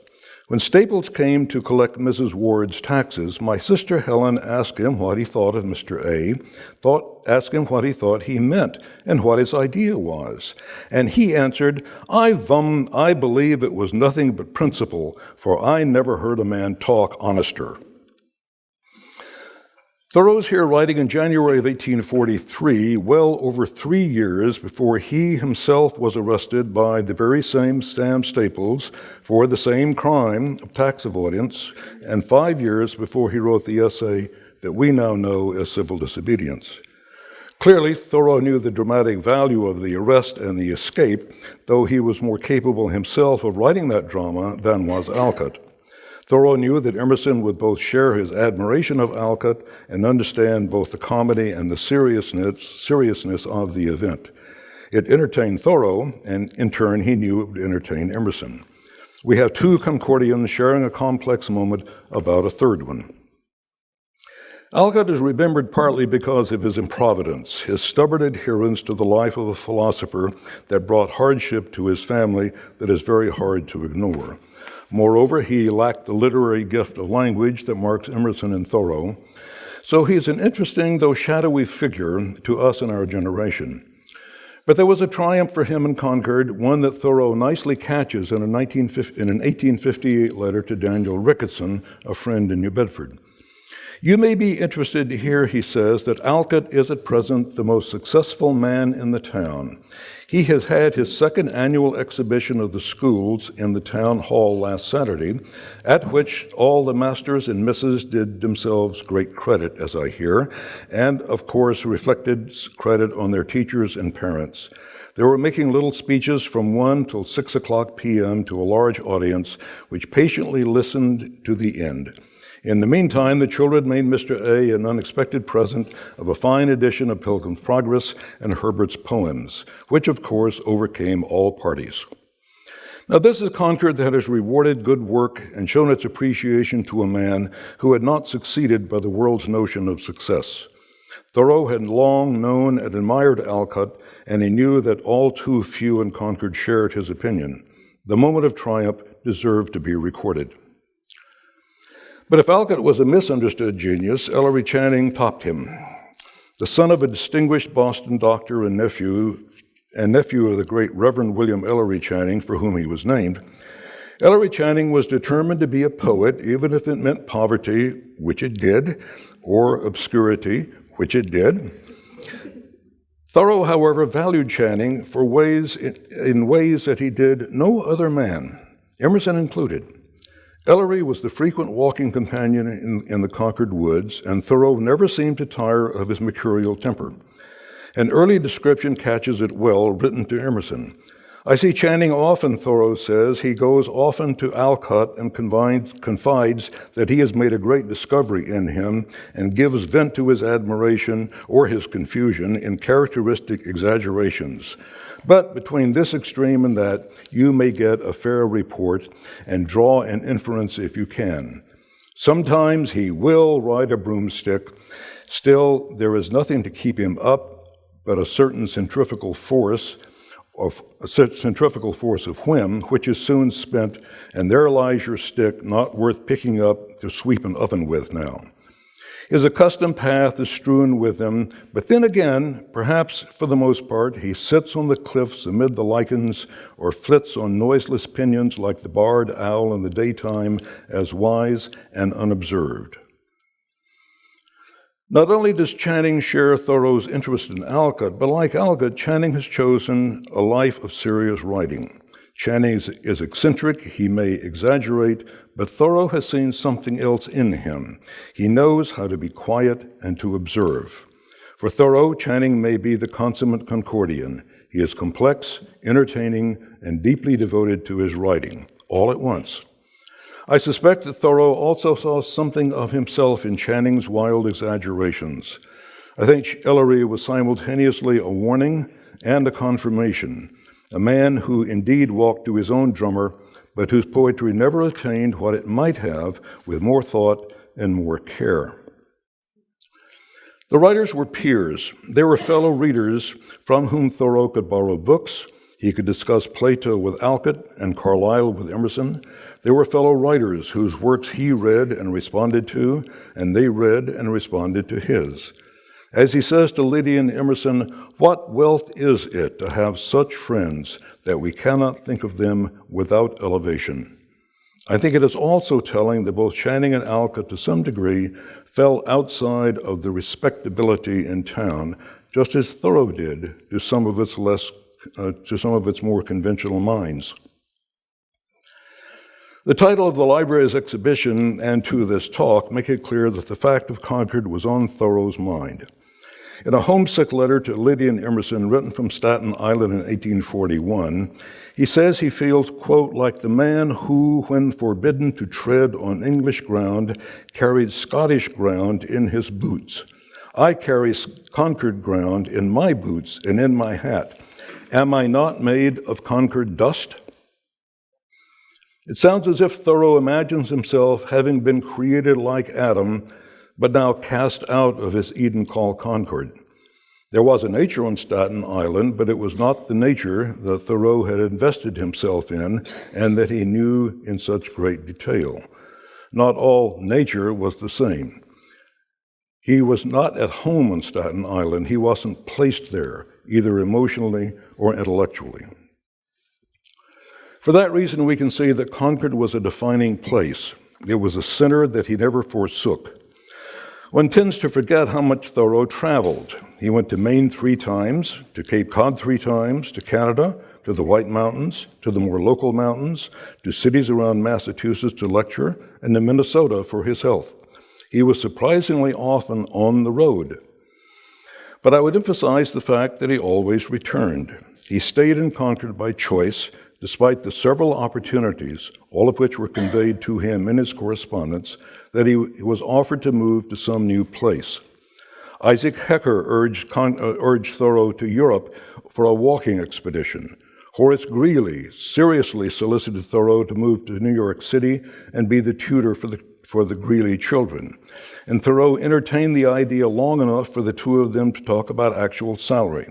When Staples came to collect Mrs. Ward's taxes, my sister Helen asked him what he thought of Mr. A, asked him what he thought he meant and what his idea was. And he answered, I believe it was nothing but principle, for I never heard a man talk honester. Thoreau's here writing in January of 1843, well over 3 years before he himself was arrested by the very same Sam Staples for the same crime of tax avoidance, and 5 years before he wrote the essay that we now know as Civil Disobedience. Clearly, Thoreau knew the dramatic value of the arrest and the escape, though he was more capable himself of writing that drama than was Alcott. Thoreau knew that Emerson would both share his admiration of Alcott and understand both the comedy and the seriousness of the event. It entertained Thoreau, and in turn, he knew it would entertain Emerson. We have two Concordians sharing a complex moment about a third one. Alcott is remembered partly because of his improvidence, his stubborn adherence to the life of a philosopher that brought hardship to his family that is very hard to ignore. Moreover, he lacked the literary gift of language that marks Emerson and Thoreau, so he's an interesting, though shadowy figure to us in our generation. But there was a triumph for him in Concord, one that Thoreau nicely catches in an 1858 letter to Daniel Ricketson, a friend in New Bedford. You may be interested to hear, he says, that Alcott is at present the most successful man in the town. He has had his second annual exhibition of the schools in the town hall last Saturday, at which all the masters and misses did themselves great credit, as I hear, and of course reflected credit on their teachers and parents. They were making little speeches from 1 till 6 o'clock p.m. to a large audience, which patiently listened to the end. In the meantime, the children made Mr. A an unexpected present of a fine edition of Pilgrim's Progress and Herbert's poems, which of course overcame all parties. Now this is Concord that has rewarded good work and shown its appreciation to a man who had not succeeded by the world's notion of success. Thoreau had long known and admired Alcott, and he knew that all too few in Concord shared his opinion. The moment of triumph deserved to be recorded. But if Alcott was a misunderstood genius, Ellery Channing topped him. The son of a distinguished Boston doctor and nephew of the great Reverend William Ellery Channing, for whom he was named, Ellery Channing was determined to be a poet, even if it meant poverty, which it did, or obscurity, which it did. Thoreau, however, valued Channing in ways that he did no other man, Emerson included. Ellery was the frequent walking companion in the Concord woods, and Thoreau never seemed to tire of his mercurial temper. An early description catches it well, written to Emerson. I see Channing often, Thoreau says. He goes often to Alcott and confides that he has made a great discovery in him and gives vent to his admiration or his confusion in characteristic exaggerations. But between this extreme and that, you may get a fair report and draw an inference if you can. Sometimes he will ride a broomstick. Still, there is nothing to keep him up but a certain centrifugal force of whim, which is soon spent, and there lies your stick, not worth picking up to sweep an oven with now. His accustomed path is strewn with him, but then again, perhaps for the most part, he sits on the cliffs amid the lichens or flits on noiseless pinions like the barred owl in the daytime, as wise and unobserved. Not only does Channing share Thoreau's interest in Alcott, but like Alcott, Channing has chosen a life of serious writing. Channing is eccentric, he may exaggerate, but Thoreau has seen something else in him. He knows how to be quiet and to observe. For Thoreau, Channing may be the consummate Concordian. He is complex, entertaining, and deeply devoted to his writing, all at once. I suspect that Thoreau also saw something of himself in Channing's wild exaggerations. I think Ellery was simultaneously a warning and a confirmation, a man who indeed walked to his own drummer, but whose poetry never attained what it might have with more thought and more care. The writers were peers. They were fellow readers from whom Thoreau could borrow books. He could discuss Plato with Alcott and Carlyle with Emerson. They were fellow writers whose works he read and responded to, and they read and responded to his. As he says to Lydia and Emerson, "What wealth is it to have such friends that we cannot think of them without elevation?" I think it is also telling that both Channing and Alcott, to some degree, fell outside of the respectability in town, just as Thoreau did to some of its more conventional minds. The title of the library's exhibition and to this talk make it clear that the fact of Concord was on Thoreau's mind. In a homesick letter to Lydia and Emerson written from Staten Island in 1841, he says he feels, quote, like the man who, when forbidden to tread on English ground, carried Scottish ground in his boots. I carry Concord ground in my boots and in my hat. Am I not made of Concord dust? It sounds as if Thoreau imagines himself having been created like Adam, but now cast out of his Eden called Concord. There was a nature on Staten Island, but it was not the nature that Thoreau had invested himself in and that he knew in such great detail. Not all nature was the same. He was not at home on Staten Island. He wasn't placed there, either emotionally or intellectually. For that reason, we can say that Concord was a defining place. It was a center that he never forsook. One tends to forget how much Thoreau traveled. He went to Maine 3 times, to Cape Cod 3 times, to Canada, to the White Mountains, to the more local mountains, to cities around Massachusetts to lecture, and to Minnesota for his health. He was surprisingly often on the road. But I would emphasize the fact that he always returned. He stayed in Concord by choice, despite the several opportunities, all of which were conveyed to him in his correspondence, that he was offered to move to some new place. Isaac Hecker urged Thoreau to Europe for a walking expedition. Horace Greeley seriously solicited Thoreau to move to New York City and be the tutor for the Greeley children. And Thoreau entertained the idea long enough for the two of them to talk about actual salary.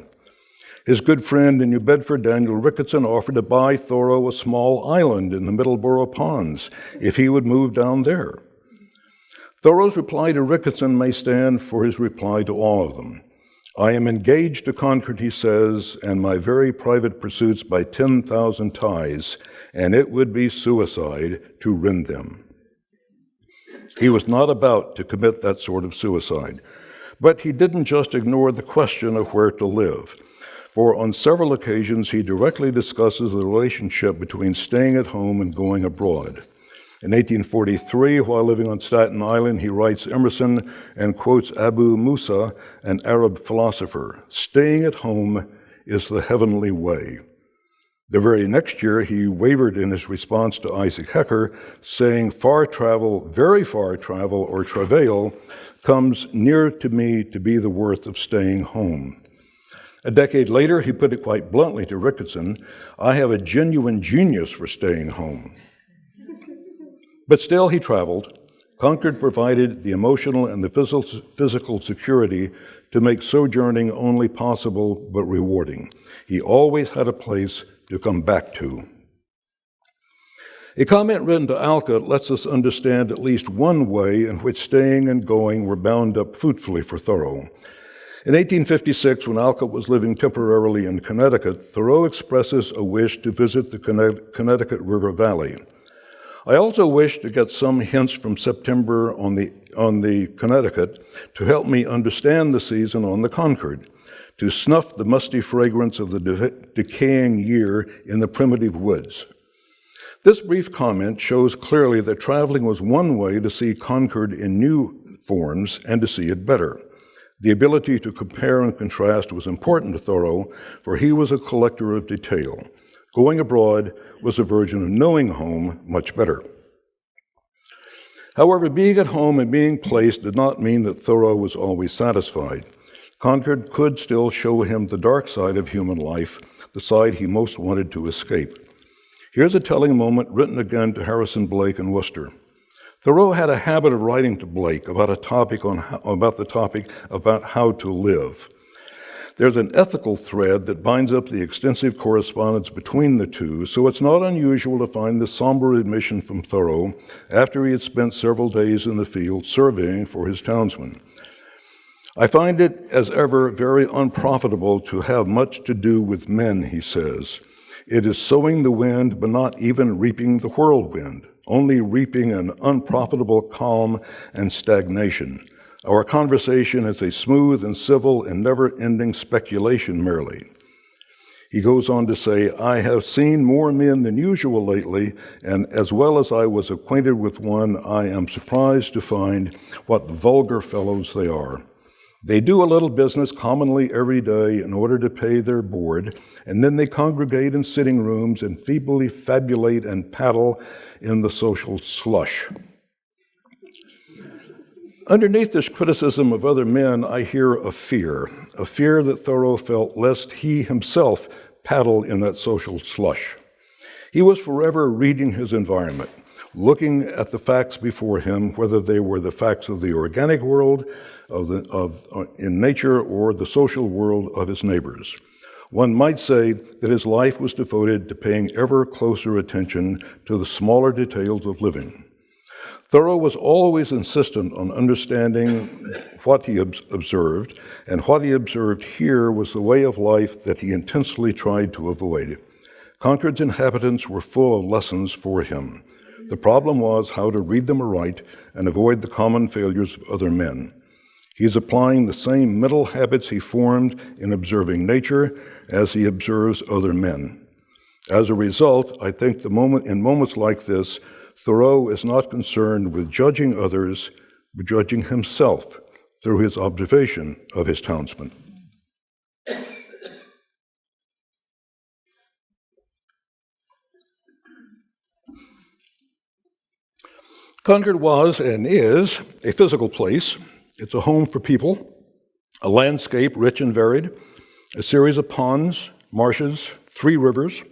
His good friend in New Bedford, Daniel Ricketson, offered to buy Thoreau a small island in the Middleborough Ponds if he would move down there. Thoreau's reply to Ricketson may stand for his reply to all of them. I am engaged to Concord, he says, and my very private pursuits by 10,000 ties, and it would be suicide to rend them. He was not about to commit that sort of suicide, but he didn't just ignore the question of where to live. For on several occasions, he directly discusses the relationship between staying at home and going abroad. In 1843, while living on Staten Island, he writes Emerson and quotes Abu Musa, an Arab philosopher, "Staying at home is the heavenly way." The very next year, he wavered in his response to Isaac Hecker, saying, "Far travel, very far travel, or travail, comes near to me to be the worth of staying home." A decade later, he put it quite bluntly to Ricketson, "I have a genuine genius for staying home." But still, he traveled. Concord provided the emotional and the physical security to make sojourning only possible but rewarding. He always had a place to come back to. A comment written to Alcott lets us understand at least one way in which staying and going were bound up fruitfully for Thoreau. In 1856, when Alcott was living temporarily in Connecticut, Thoreau expresses a wish to visit the Connecticut River Valley. I also wish to get some hints from September on the Connecticut to help me understand the season on the Concord, to snuff the musty fragrance of the decaying year in the primitive woods. This brief comment shows clearly that traveling was one way to see Concord in new forms and to see it better. The ability to compare and contrast was important to Thoreau, for he was a collector of detail. Going abroad was a version of knowing home much better. However, being at home and being placed did not mean that Thoreau was always satisfied. Concord could still show him the dark side of human life, the side he most wanted to escape. Here's a telling moment written again to Harrison Blake in Worcester. Thoreau had a habit of writing to Blake about the topic about how to live. There's an ethical thread that binds up the extensive correspondence between the two, so it's not unusual to find the somber admission from Thoreau after he had spent several days in the field surveying for his townsmen. I find it, as ever, very unprofitable to have much to do with men, he says. It is sowing the wind, but not even reaping the whirlwind, only reaping an unprofitable calm and stagnation. Our conversation is a smooth and civil and never-ending speculation merely. He goes on to say, I have seen more men than usual lately, and as well as I was acquainted with one, I am surprised to find what vulgar fellows they are. They do a little business commonly every day in order to pay their board, and then they congregate in sitting rooms and feebly fabulate and paddle in the social slush. Underneath this criticism of other men, I hear a fear that Thoreau felt lest he himself paddle in that social slush. He was forever reading his environment, looking at the facts before him, whether they were the facts of the organic world, in nature, or the social world of his neighbors. One might say that his life was devoted to paying ever closer attention to the smaller details of living. Thoreau was always insistent on understanding what he observed, and what he observed here was the way of life that he intensely tried to avoid. Concord's inhabitants were full of lessons for him. The problem was how to read them aright and avoid the common failures of other men. He is applying the same mental habits he formed in observing nature as he observes other men. As a result, I think in moments like this, Thoreau is not concerned with judging others, but judging himself through his observation of his townsmen. Concord was and is a physical place. It's a home for people, a landscape rich and varied, a series of ponds, marshes, 3 rivers.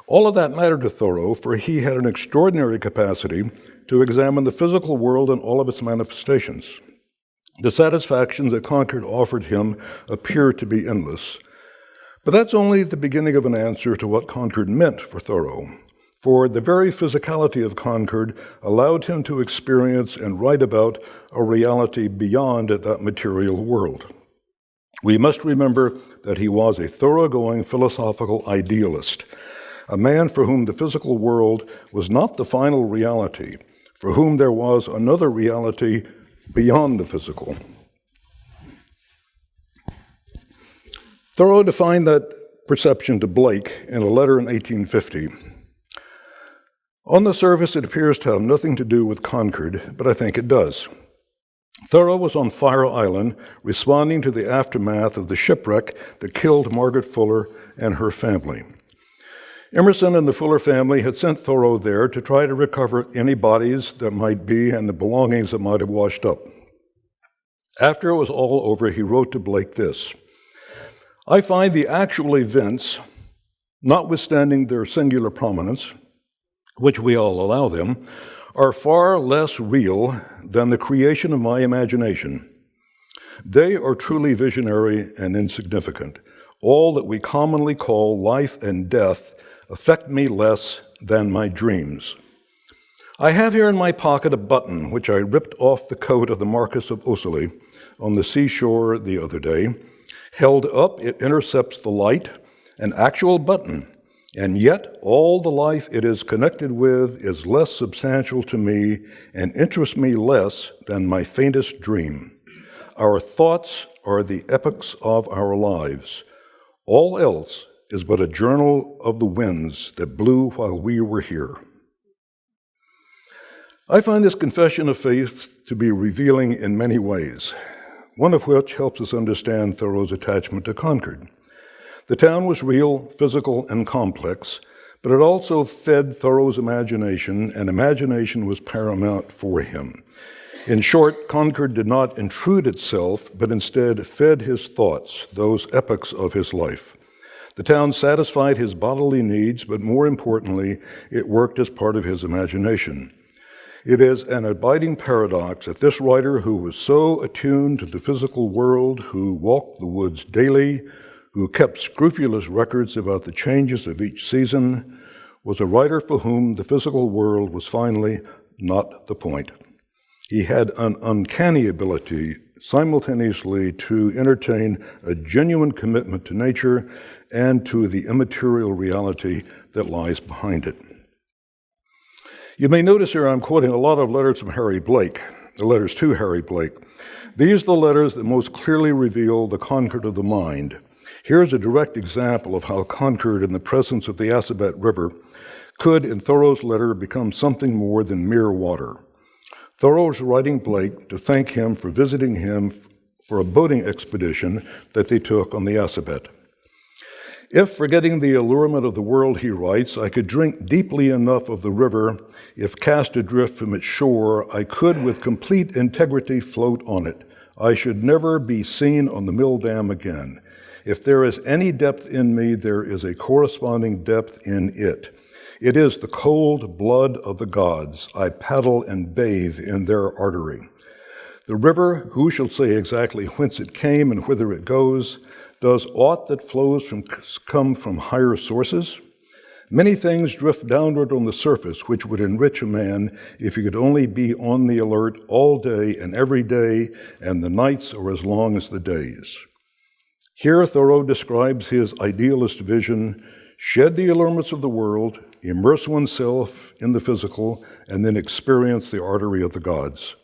All of that mattered to Thoreau, for he had an extraordinary capacity to examine the physical world and all of its manifestations. The satisfactions that Concord offered him appear to be endless. But that's only the beginning of an answer to what Concord meant for Thoreau. For the very physicality of Concord allowed him to experience and write about a reality beyond that material world. We must remember that he was a thoroughgoing philosophical idealist, a man for whom the physical world was not the final reality, for whom there was another reality beyond the physical. Thoreau defined that perception to Blake in a letter in 1850. On the surface, it appears to have nothing to do with Concord, but I think it does. Thoreau was on Fire Island, responding to the aftermath of the shipwreck that killed Margaret Fuller and her family. Emerson and the Fuller family had sent Thoreau there to try to recover any bodies that might be and the belongings that might have washed up. After it was all over, he wrote to Blake this: I find the actual events, notwithstanding their singular prominence, which we all allow them, are far less real than the creation of my imagination. They are truly visionary and insignificant. All that we commonly call life and death affect me less than my dreams. I have here in my pocket a button which I ripped off the coat of the Marquis of Ossory on the seashore the other day. Held up, it intercepts the light, an actual button, and yet all the life it is connected with is less substantial to me and interests me less than my faintest dream. Our thoughts are the epochs of our lives. All else is but a journal of the winds that blew while we were here. I find this confession of faith to be revealing in many ways, one of which helps us understand Thoreau's attachment to Concord. The town was real, physical, and complex, but it also fed Thoreau's imagination, and imagination was paramount for him. In short, Concord did not intrude itself, but instead fed his thoughts, those epochs of his life. The town satisfied his bodily needs, but more importantly, it worked as part of his imagination. It is an abiding paradox that this writer, who was so attuned to the physical world, who walked the woods daily, who kept scrupulous records about the changes of each season, was a writer for whom the physical world was finally not the point. He had an uncanny ability simultaneously to entertain a genuine commitment to nature and to the immaterial reality that lies behind it. You may notice here I'm quoting a lot of letters from Harry Blake, the letters to Harry Blake. These are the letters that most clearly reveal the Concord of the mind. Here's a direct example of how Concord, in the presence of the Assabet River, could, in Thoreau's letter, become something more than mere water. Thoreau's writing Blake to thank him for visiting him for a boating expedition that they took on the Assabet. If, forgetting the allurement of the world, he writes, I could drink deeply enough of the river, if cast adrift from its shore, I could with complete integrity float on it. I should never be seen on the mill dam again. If there is any depth in me, there is a corresponding depth in it. It is the cold blood of the gods. I paddle and bathe in their artery. The river, who shall say exactly whence it came and whither it goes? Does aught that flows come from higher sources? Many things drift downward on the surface which would enrich a man if he could only be on the alert all day and every day, and the nights are as long as the days. Here Thoreau describes his idealist vision: shed the allurements of the world, immerse oneself in the physical, and then experience the artery of the gods.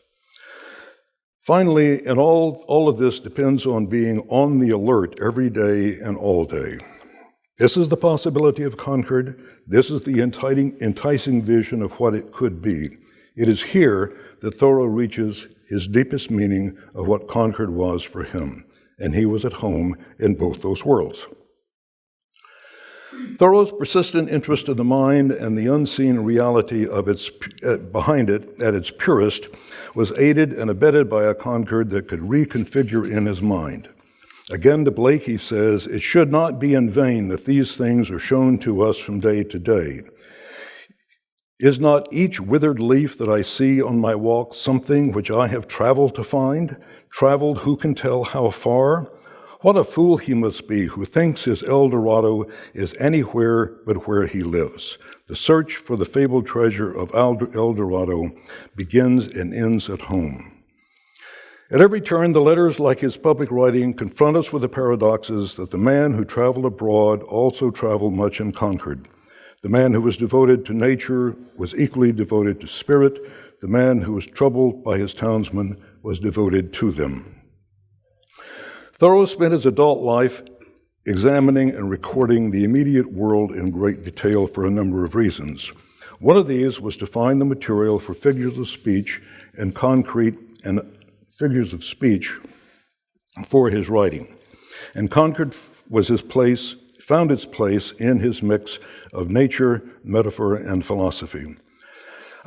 Finally, and all of this depends on being on the alert every day and all day. This is the possibility of Concord. This is the enticing vision of what it could be. It is here that Thoreau reaches his deepest meaning of what Concord was for him, and he was at home in both those worlds. Thoreau's persistent interest in the mind and the unseen reality of its behind it at its purest was aided and abetted by a Concord that could reconfigure in his mind. Again to Blake he says, it should not be in vain that these things are shown to us from day to day. Is not each withered leaf that I see on my walk something which I have traveled to find? Traveled who can tell how far? What a fool he must be who thinks his El Dorado is anywhere but where he lives. The search for the fabled treasure of El Dorado begins and ends at home. At every turn, the letters, like his public writing, confront us with the paradoxes that the man who traveled abroad also traveled much in Concord. The man who was devoted to nature was equally devoted to spirit. The man who was troubled by his townsmen was devoted to them. Thoreau spent his adult life examining and recording the immediate world in great detail for a number of reasons. One of these was to find the material for figures of speech and concrete and figures of speech for his writing. And Concord was his place, found its place in his mix of nature, metaphor, and philosophy.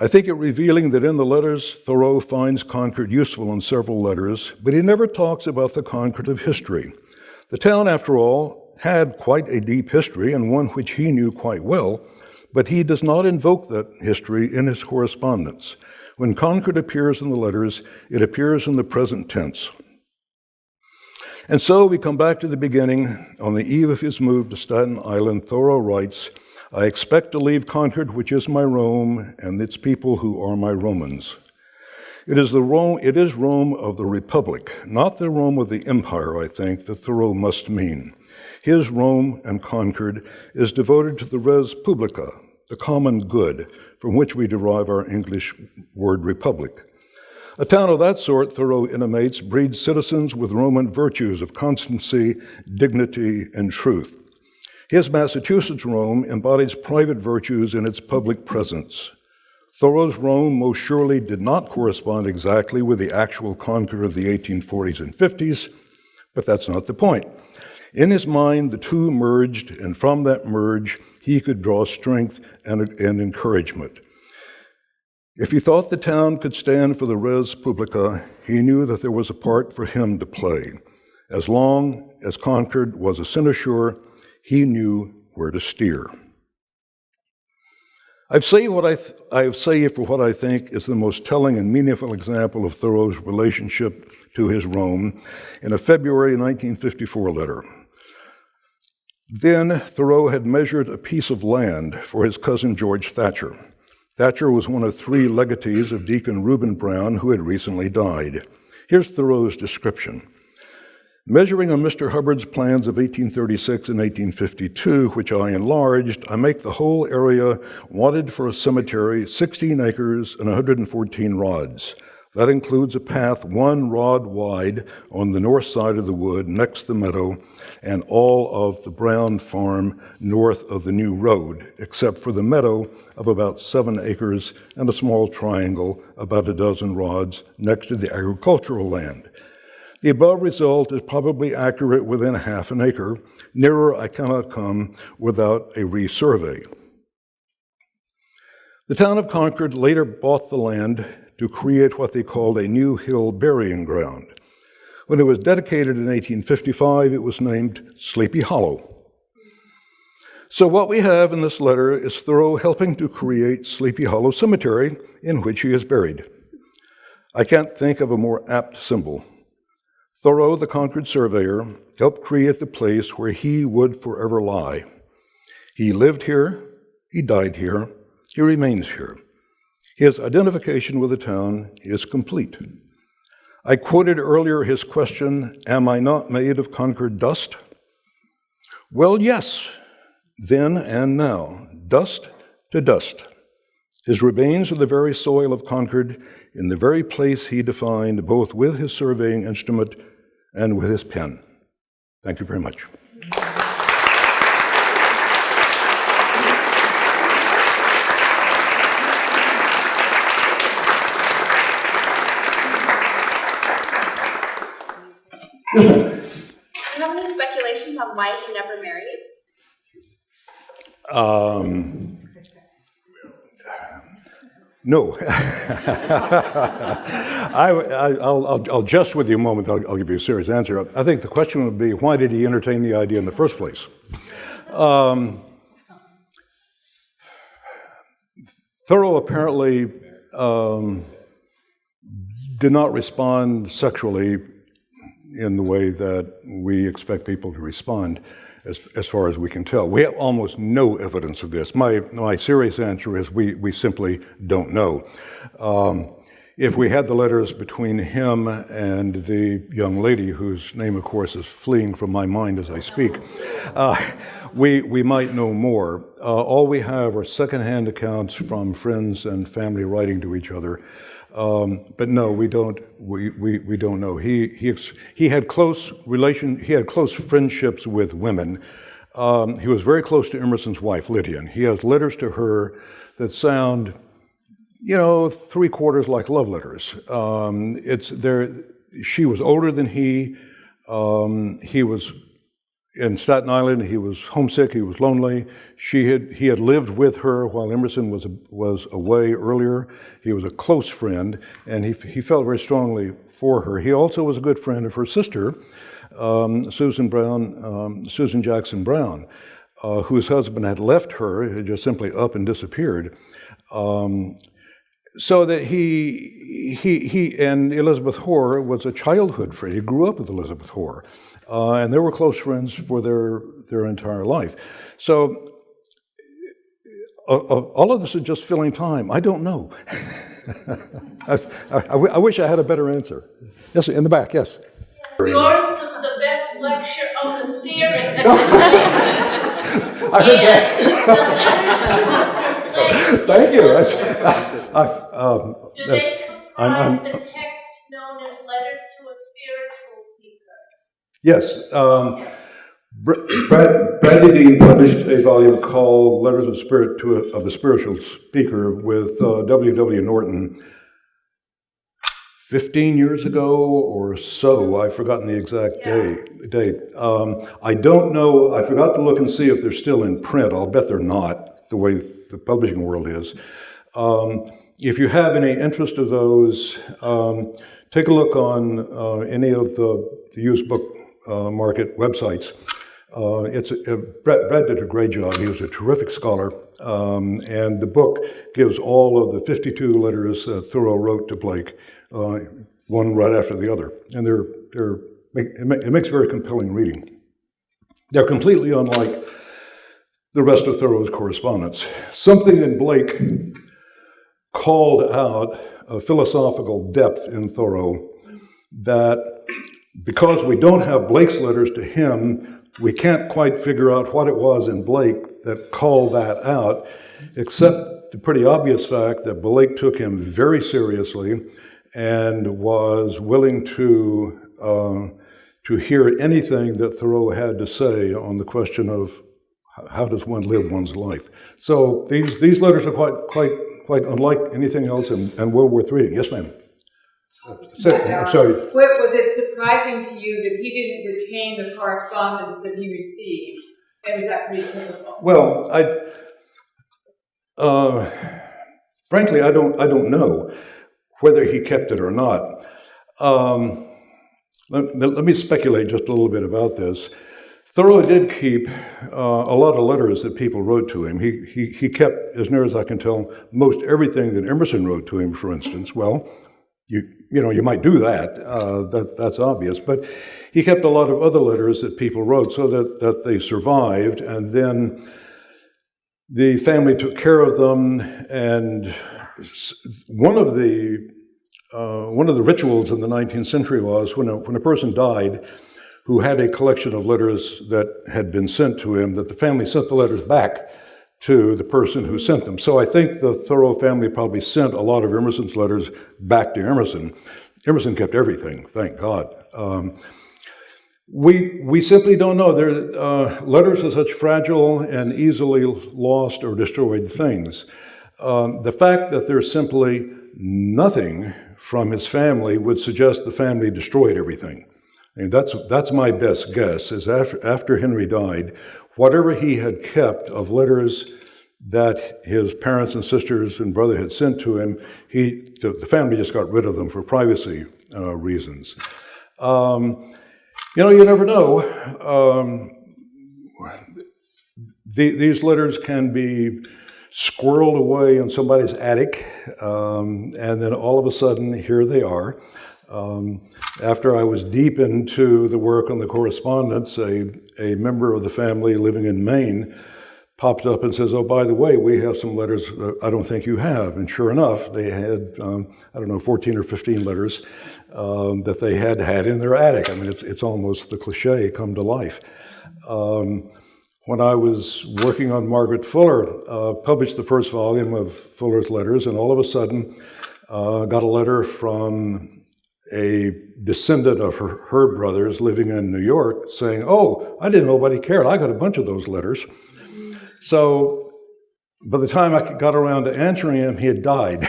I think it revealing that in the letters, Thoreau finds Concord useful in several letters, but he never talks about the Concord of history. The town, after all, had quite a deep history, and one which he knew quite well, but he does not invoke that history in his correspondence. When Concord appears in the letters, it appears in the present tense. And so we come back to the beginning. On the eve of his move to Staten Island, Thoreau writes, I expect to leave Concord, which is my Rome, and its people who are my Romans. It is Rome of the Republic, not the Rome of the Empire, I think, that Thoreau must mean. His Rome and Concord is devoted to the res publica, the common good, from which we derive our English word republic. A town of that sort, Thoreau intimates, breeds citizens with Roman virtues of constancy, dignity, and truth. His Massachusetts Rome embodies private virtues in its public presence. Thoreau's Rome most surely did not correspond exactly with the actual Concord of the 1840s and 50s, but that's not the point. In his mind, the two merged, and from that merge, he could draw strength and encouragement. If he thought the town could stand for the res publica, he knew that there was a part for him to play. As long as Concord was a cynosure, he knew where to steer. I've saved for what I think is the most telling and meaningful example of Thoreau's relationship to his Rome in a February 1954 letter. Then Thoreau had measured a piece of land for his cousin George Thatcher. Thatcher was one of 3 legatees of Deacon Reuben Brown, who had recently died. Here's Thoreau's description. Measuring on Mr. Hubbard's plans of 1836 and 1852, which I enlarged, I make the whole area wanted for a cemetery 16 acres and 114 rods. That includes a path 1 rod wide on the north side of the wood next to the meadow and all of the Brown farm north of the new road, except for the meadow of about 7 acres and a small triangle about a dozen rods next to the agricultural land. The above result is probably accurate within half an acre. Nearer I cannot come without a resurvey. The town of Concord later bought the land to create what they called a new hill burying ground. When it was dedicated in 1855, it was named Sleepy Hollow. So what we have in this letter is Thoreau helping to create Sleepy Hollow Cemetery, in which he is buried. I can't think of a more apt symbol. Thoreau, the Concord surveyor, helped create the place where he would forever lie. He lived here, he died here, he remains here. His identification with the town is complete. I quoted earlier his question, "Am I not made of Concord dust?" Well, yes, then and now, dust to dust. His remains are the very soil of Concord, in the very place he defined, both with his surveying instrument and with his pen. Thank you very much. Do you have any speculations on why he never married? No. I'll jest with you a moment. I'll give you a serious answer. I think the question would be, why did he entertain the idea in the first place? Thoreau apparently did not respond sexually in the way that we expect people to respond, as far as we can tell. We have almost no evidence of this. My serious answer is we simply don't know. If we had the letters between him and the young lady, whose name, of course, is fleeing from my mind as I speak, we might know more. All we have are secondhand accounts from friends and family writing to each other. But no, we don't know. He had close friendships with women. He was very close to Emerson's wife, Lydia, and he has letters to her that sound, 3/4 like love letters. She was older than he. He was in Staten Island. He was homesick. He was lonely. He had lived with her while Emerson was away earlier. He was a close friend, and he felt very strongly for her. He also was a good friend of her sister, Susan Jackson Brown, whose husband had left her, had just simply up and disappeared. So that he and Elizabeth Hoare was a childhood friend. He grew up with Elizabeth Hoare, and they were close friends for their entire life. So all of this is just filling time. I don't know. I wish I had a better answer. Yes, in the back, yes. Yours was the best lecture of the series. I heard that. Thank you. Do they comprise the text known as Letters to a Spiritual Seeker? Yes. Brandy Dean published a volume called Letters of the Spiritual Speaker with W.W. Norton 15 years ago or so. I've forgotten the exact date. I don't know. I forgot to look and see if they're still in print. I'll bet they're not, the way the publishing world is. If you have any interest of those, take a look on any of the used book market websites. Brad did a great job. He was a terrific scholar, and the book gives all of the 52 letters that Thoreau wrote to Blake, one right after the other, and it makes very compelling reading. They're completely unlike the rest of Thoreau's correspondence. Something in Blake called out a philosophical depth in Thoreau that, because we don't have Blake's letters to him, we can't quite figure out what it was in Blake that called that out, except the pretty obvious fact that Blake took him very seriously and was willing to hear anything that Thoreau had to say on the question of how does one live one's life. So these letters are quite unlike anything else and well worth reading. Yes, ma'am. I'm sorry. Was it surprising to you that he didn't retain the correspondence that he received? And was that pretty typical? Well, frankly, I don't know whether he kept it or not. Let me speculate just a little bit about this. Thoreau did keep a lot of letters that people wrote to him. He kept, as near as I can tell, most everything that Emerson wrote to him, for instance. Well, you might do that. That's obvious. But he kept a lot of other letters that people wrote so that they survived, and then the family took care of them. And one of the rituals in the 19th century was when a person died who had a collection of letters that had been sent to him, that the family sent the letters back to the person who sent them. So I think the Thoreau family probably sent a lot of Emerson's letters back to Emerson. Emerson kept everything, thank God. We simply don't know. Letters are such fragile and easily lost or destroyed things. The fact that there's simply nothing from his family would suggest the family destroyed everything. I mean, that's my best guess, is after Henry died, whatever he had kept of letters that his parents and sisters and brother had sent to him, the family just got rid of them for privacy reasons. You never know. These letters can be squirreled away in somebody's attic, and then all of a sudden, here they are. After I was deep into the work on the correspondence, a member of the family living in Maine popped up and says, "Oh, by the way, we have some letters that I don't think you have." And sure enough, they had, 14 or 15 letters that they had in their attic. I mean, it's almost the cliche come to life. When I was working on Margaret Fuller, published the first volume of Fuller's letters, and all of a sudden got a letter from a descendant of her brothers living in New York saying, "Oh, I didn't know nobody cared. I got a bunch of those letters." So by the time I got around to answering him, he had died.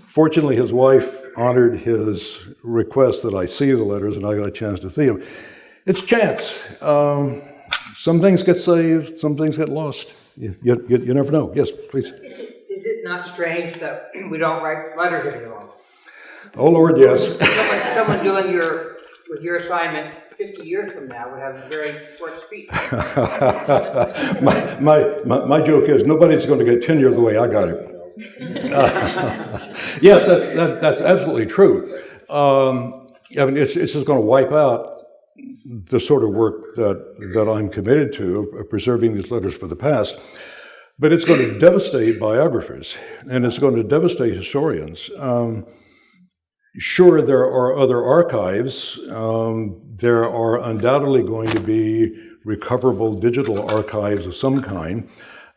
Fortunately, his wife honored his request that I see the letters, and I got a chance to see them. It's chance. Some things get saved, some things get lost. You never know. Yes, please. Is it not strange that we don't write letters anymore? Oh, Lord, yes. Someone doing your assignment 50 years from now would have a very short speech. my joke is nobody's going to get tenure the way I got it. Yes, that's absolutely true. I mean, it's just going to wipe out the sort of work that I'm committed to, preserving these letters for the past. But it's going to devastate biographers, and it's going to devastate historians. Sure, there are other archives. There are undoubtedly going to be recoverable digital archives of some kind.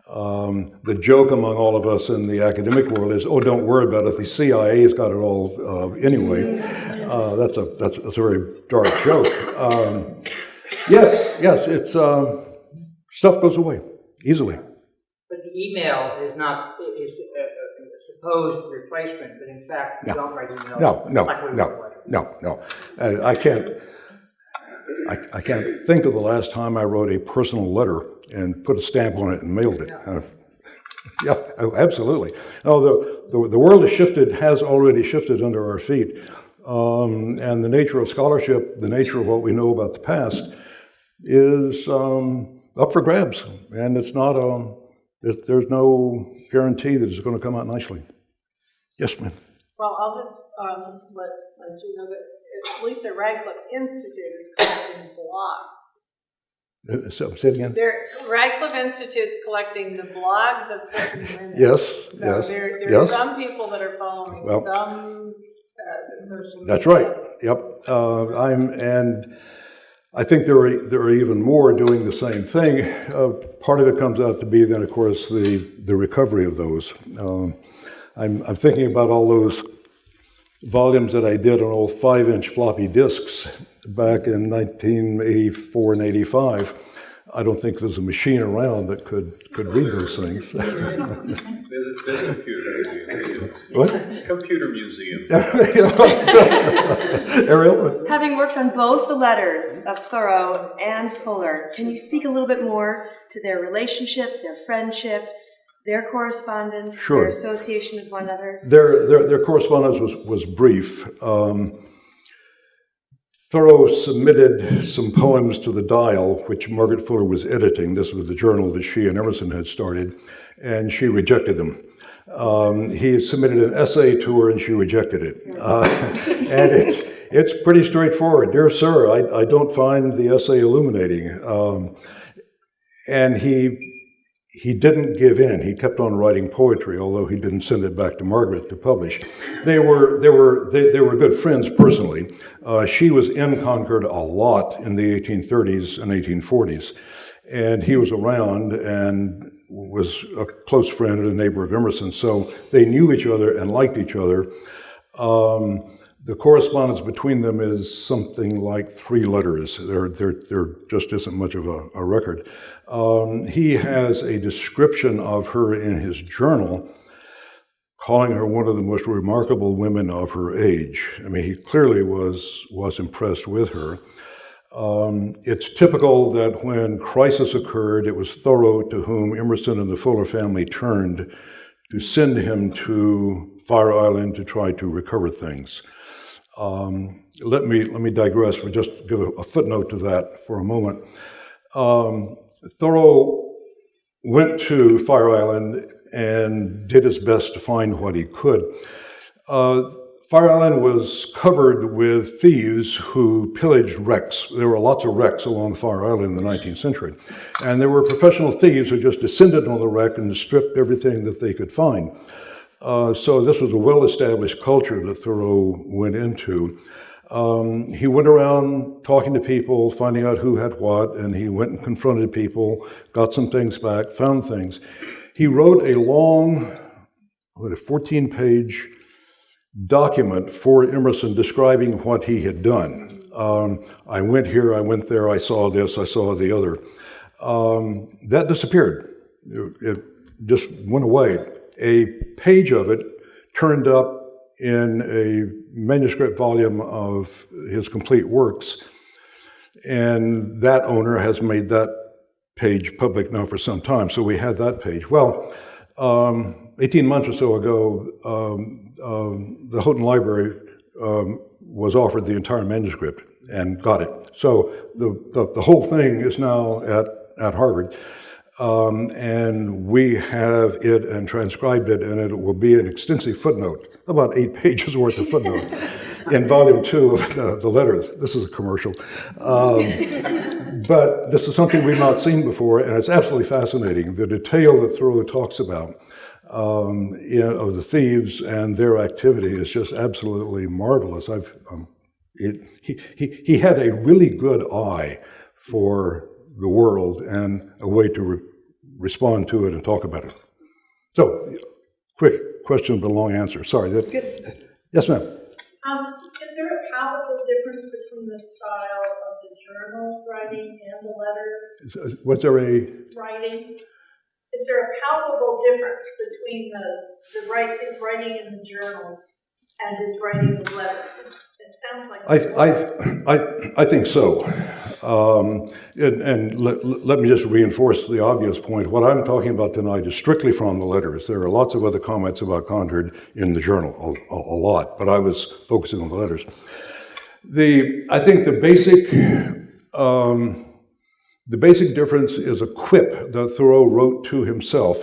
The joke among all of us in the academic world is, "Oh, don't worry about it. The CIA's got it all anyway." That's a very dark joke. Yes, it's stuff goes away easily. But the email is a supposed replacement, but in fact, we don't write emails. No. I can't think of the last time I wrote a personal letter and put a stamp on it and mailed it. Yeah, absolutely. No, the world has already shifted under our feet, and the nature of scholarship, the nature of what we know about the past, is up for grabs, and it's not there's no guarantee that it's going to come out nicely. Yes, ma'am. Well, I'll just let you know that at least the Radcliffe Institute is collecting blogs. Say it again. Radcliffe Institute's collecting the blogs of certain women. Yes, So yes, there's yes. some people that are following some social media. That's right. Yep. And I think there are even more doing the same thing. Part of it comes out to be then, of course, the recovery of those. I'm thinking about all those volumes that I did on old 5-inch floppy disks back in 1984 and 85. I don't think there's a machine around that could read those things. There's a computer museum. What? Computer museum. Ariel? Having worked on both the letters of Thoreau and Fuller, can you speak a little bit more to their relationship, their friendship, their correspondence, Sure. their association with one another? Their correspondence was brief. Thoreau submitted some poems to the Dial, which Margaret Fuller was editing. This was the journal that she and Emerson had started, and she rejected them. He submitted an essay to her, and she rejected it. And it's pretty straightforward. Dear sir, I don't find the essay illuminating. And he didn't give in. He kept on writing poetry, although he didn't send it back to Margaret to publish. They were good friends personally. She was in Concord a lot in the 1830s and 1840s, and he was around and was a close friend and a neighbor of Emerson. So they knew each other and liked each other. The correspondence between them is something like 3 letters. There just isn't much of a record. He has a description of her in his journal, calling her one of the most remarkable women of her age. I mean, he clearly was impressed with her. It's typical that when crisis occurred, it was Thoreau to whom Emerson and the Fuller family turned to send him to Fire Island to try to recover things. Let me digress for just give a footnote to that for a moment. Thoreau went to Fire Island and did his best to find what he could. Fire Island was covered with thieves who pillaged wrecks. There were lots of wrecks along Fire Island in the 19th century. And there were professional thieves who just descended on the wreck and stripped everything that they could find. So this was a well-established culture that Thoreau went into. He went around talking to people, finding out who had what, and he went and confronted people, got some things back, found things. He wrote a long, 14-page document for Emerson describing what he had done. I went here, I went there, I saw this, I saw the other. That disappeared. It just went away. A page of it turned up in a manuscript volume of his complete works, and that owner has made that page public now for some time, so we had that page. Well, 18 months or so ago, the Houghton Library was offered the entire manuscript and got it. So the whole thing is now at Harvard. And we have it and transcribed it, and it will be an extensive footnote, about 8 pages worth of footnote, in volume 2 of the letters. This is a commercial. But this is something we've not seen before, and it's absolutely fascinating. The detail that Thoreau talks about of the thieves and their activity is just absolutely marvelous. He had a really good eye for the world and a way to respond to it and talk about it. So, quick question but a long answer. Sorry. That's good. Yes, ma'am. Is there a palpable difference between the style of the journal writing and the letter Was there a writing? Is there a palpable difference between his writing in the journals and his writing in the letters? It sounds like I think so. And let me just reinforce the obvious point. What I'm talking about tonight is strictly from the letters. There are lots of other comments about Concord in the journal, a lot, but I was focusing on the letters. I think the basic The basic difference is a quip that Thoreau wrote to himself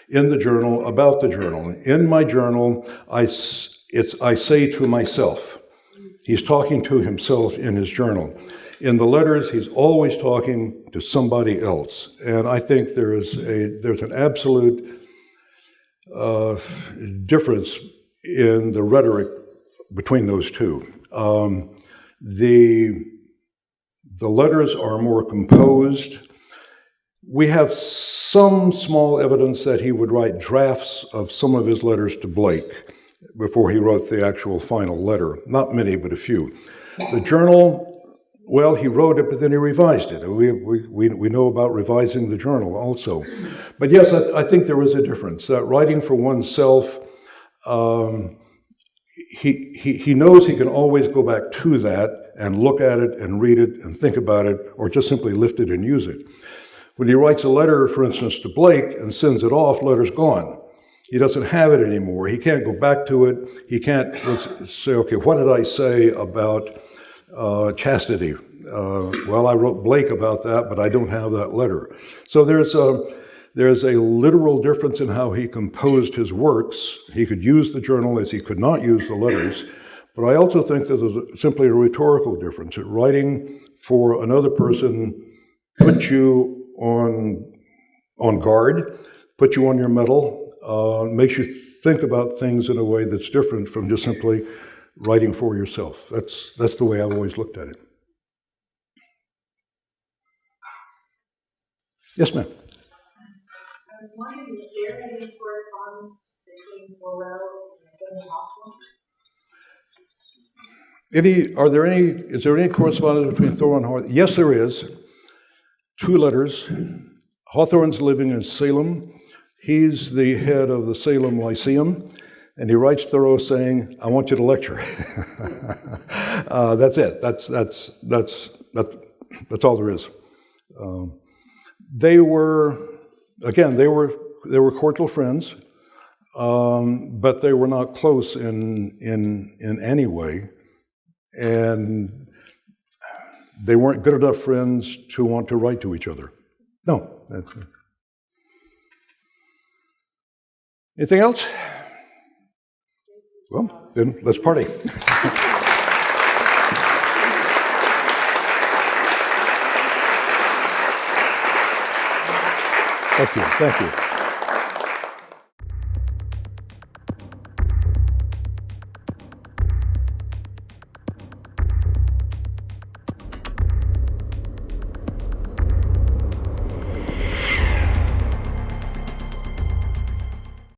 in the journal about the journal. In my journal, I say to myself. He's talking to himself in his journal. In the letters, he's always talking to somebody else. And I think there's an absolute difference in the rhetoric between those two. The letters are more composed. We have some small evidence that he would write drafts of some of his letters to Blake before he wrote the actual final letter. Not many, but a few. The journal, well, he wrote it, but then he revised it. We know about revising the journal also. But yes, I think there is a difference. That writing for oneself, he knows he can always go back to that and look at it and read it and think about it, or just simply lift it and use it. When he writes a letter, for instance, to Blake and sends it off, letter's gone. He doesn't have it anymore. He can't go back to it. He can't say, okay, what did I say about chastity? Well, I wrote Blake about that, but I don't have that letter. So there's a literal difference in how he composed his works. He could use the journal as he could not use the letters. But I also think that there's simply a rhetorical difference. That writing for another person puts you on guard, puts you on your mettle, makes you think about things in a way that's different from just simply writing for yourself. That's the way I've always looked at it. Yes, ma'am. I was wondering, is there any correspondence between Thoreau and Hawthorne? Is there any correspondence between Thoreau and Hawthorne? Yes, there is. 2 letters. Hawthorne's living in Salem. He's the head of the Salem Lyceum, and he writes Thoreau saying, "I want you to lecture." That's it. That's all there is. They were cordial friends, but they were not close in any way. And they weren't good enough friends to want to write to each other. No. Anything else? Well, then let's party. Thank you.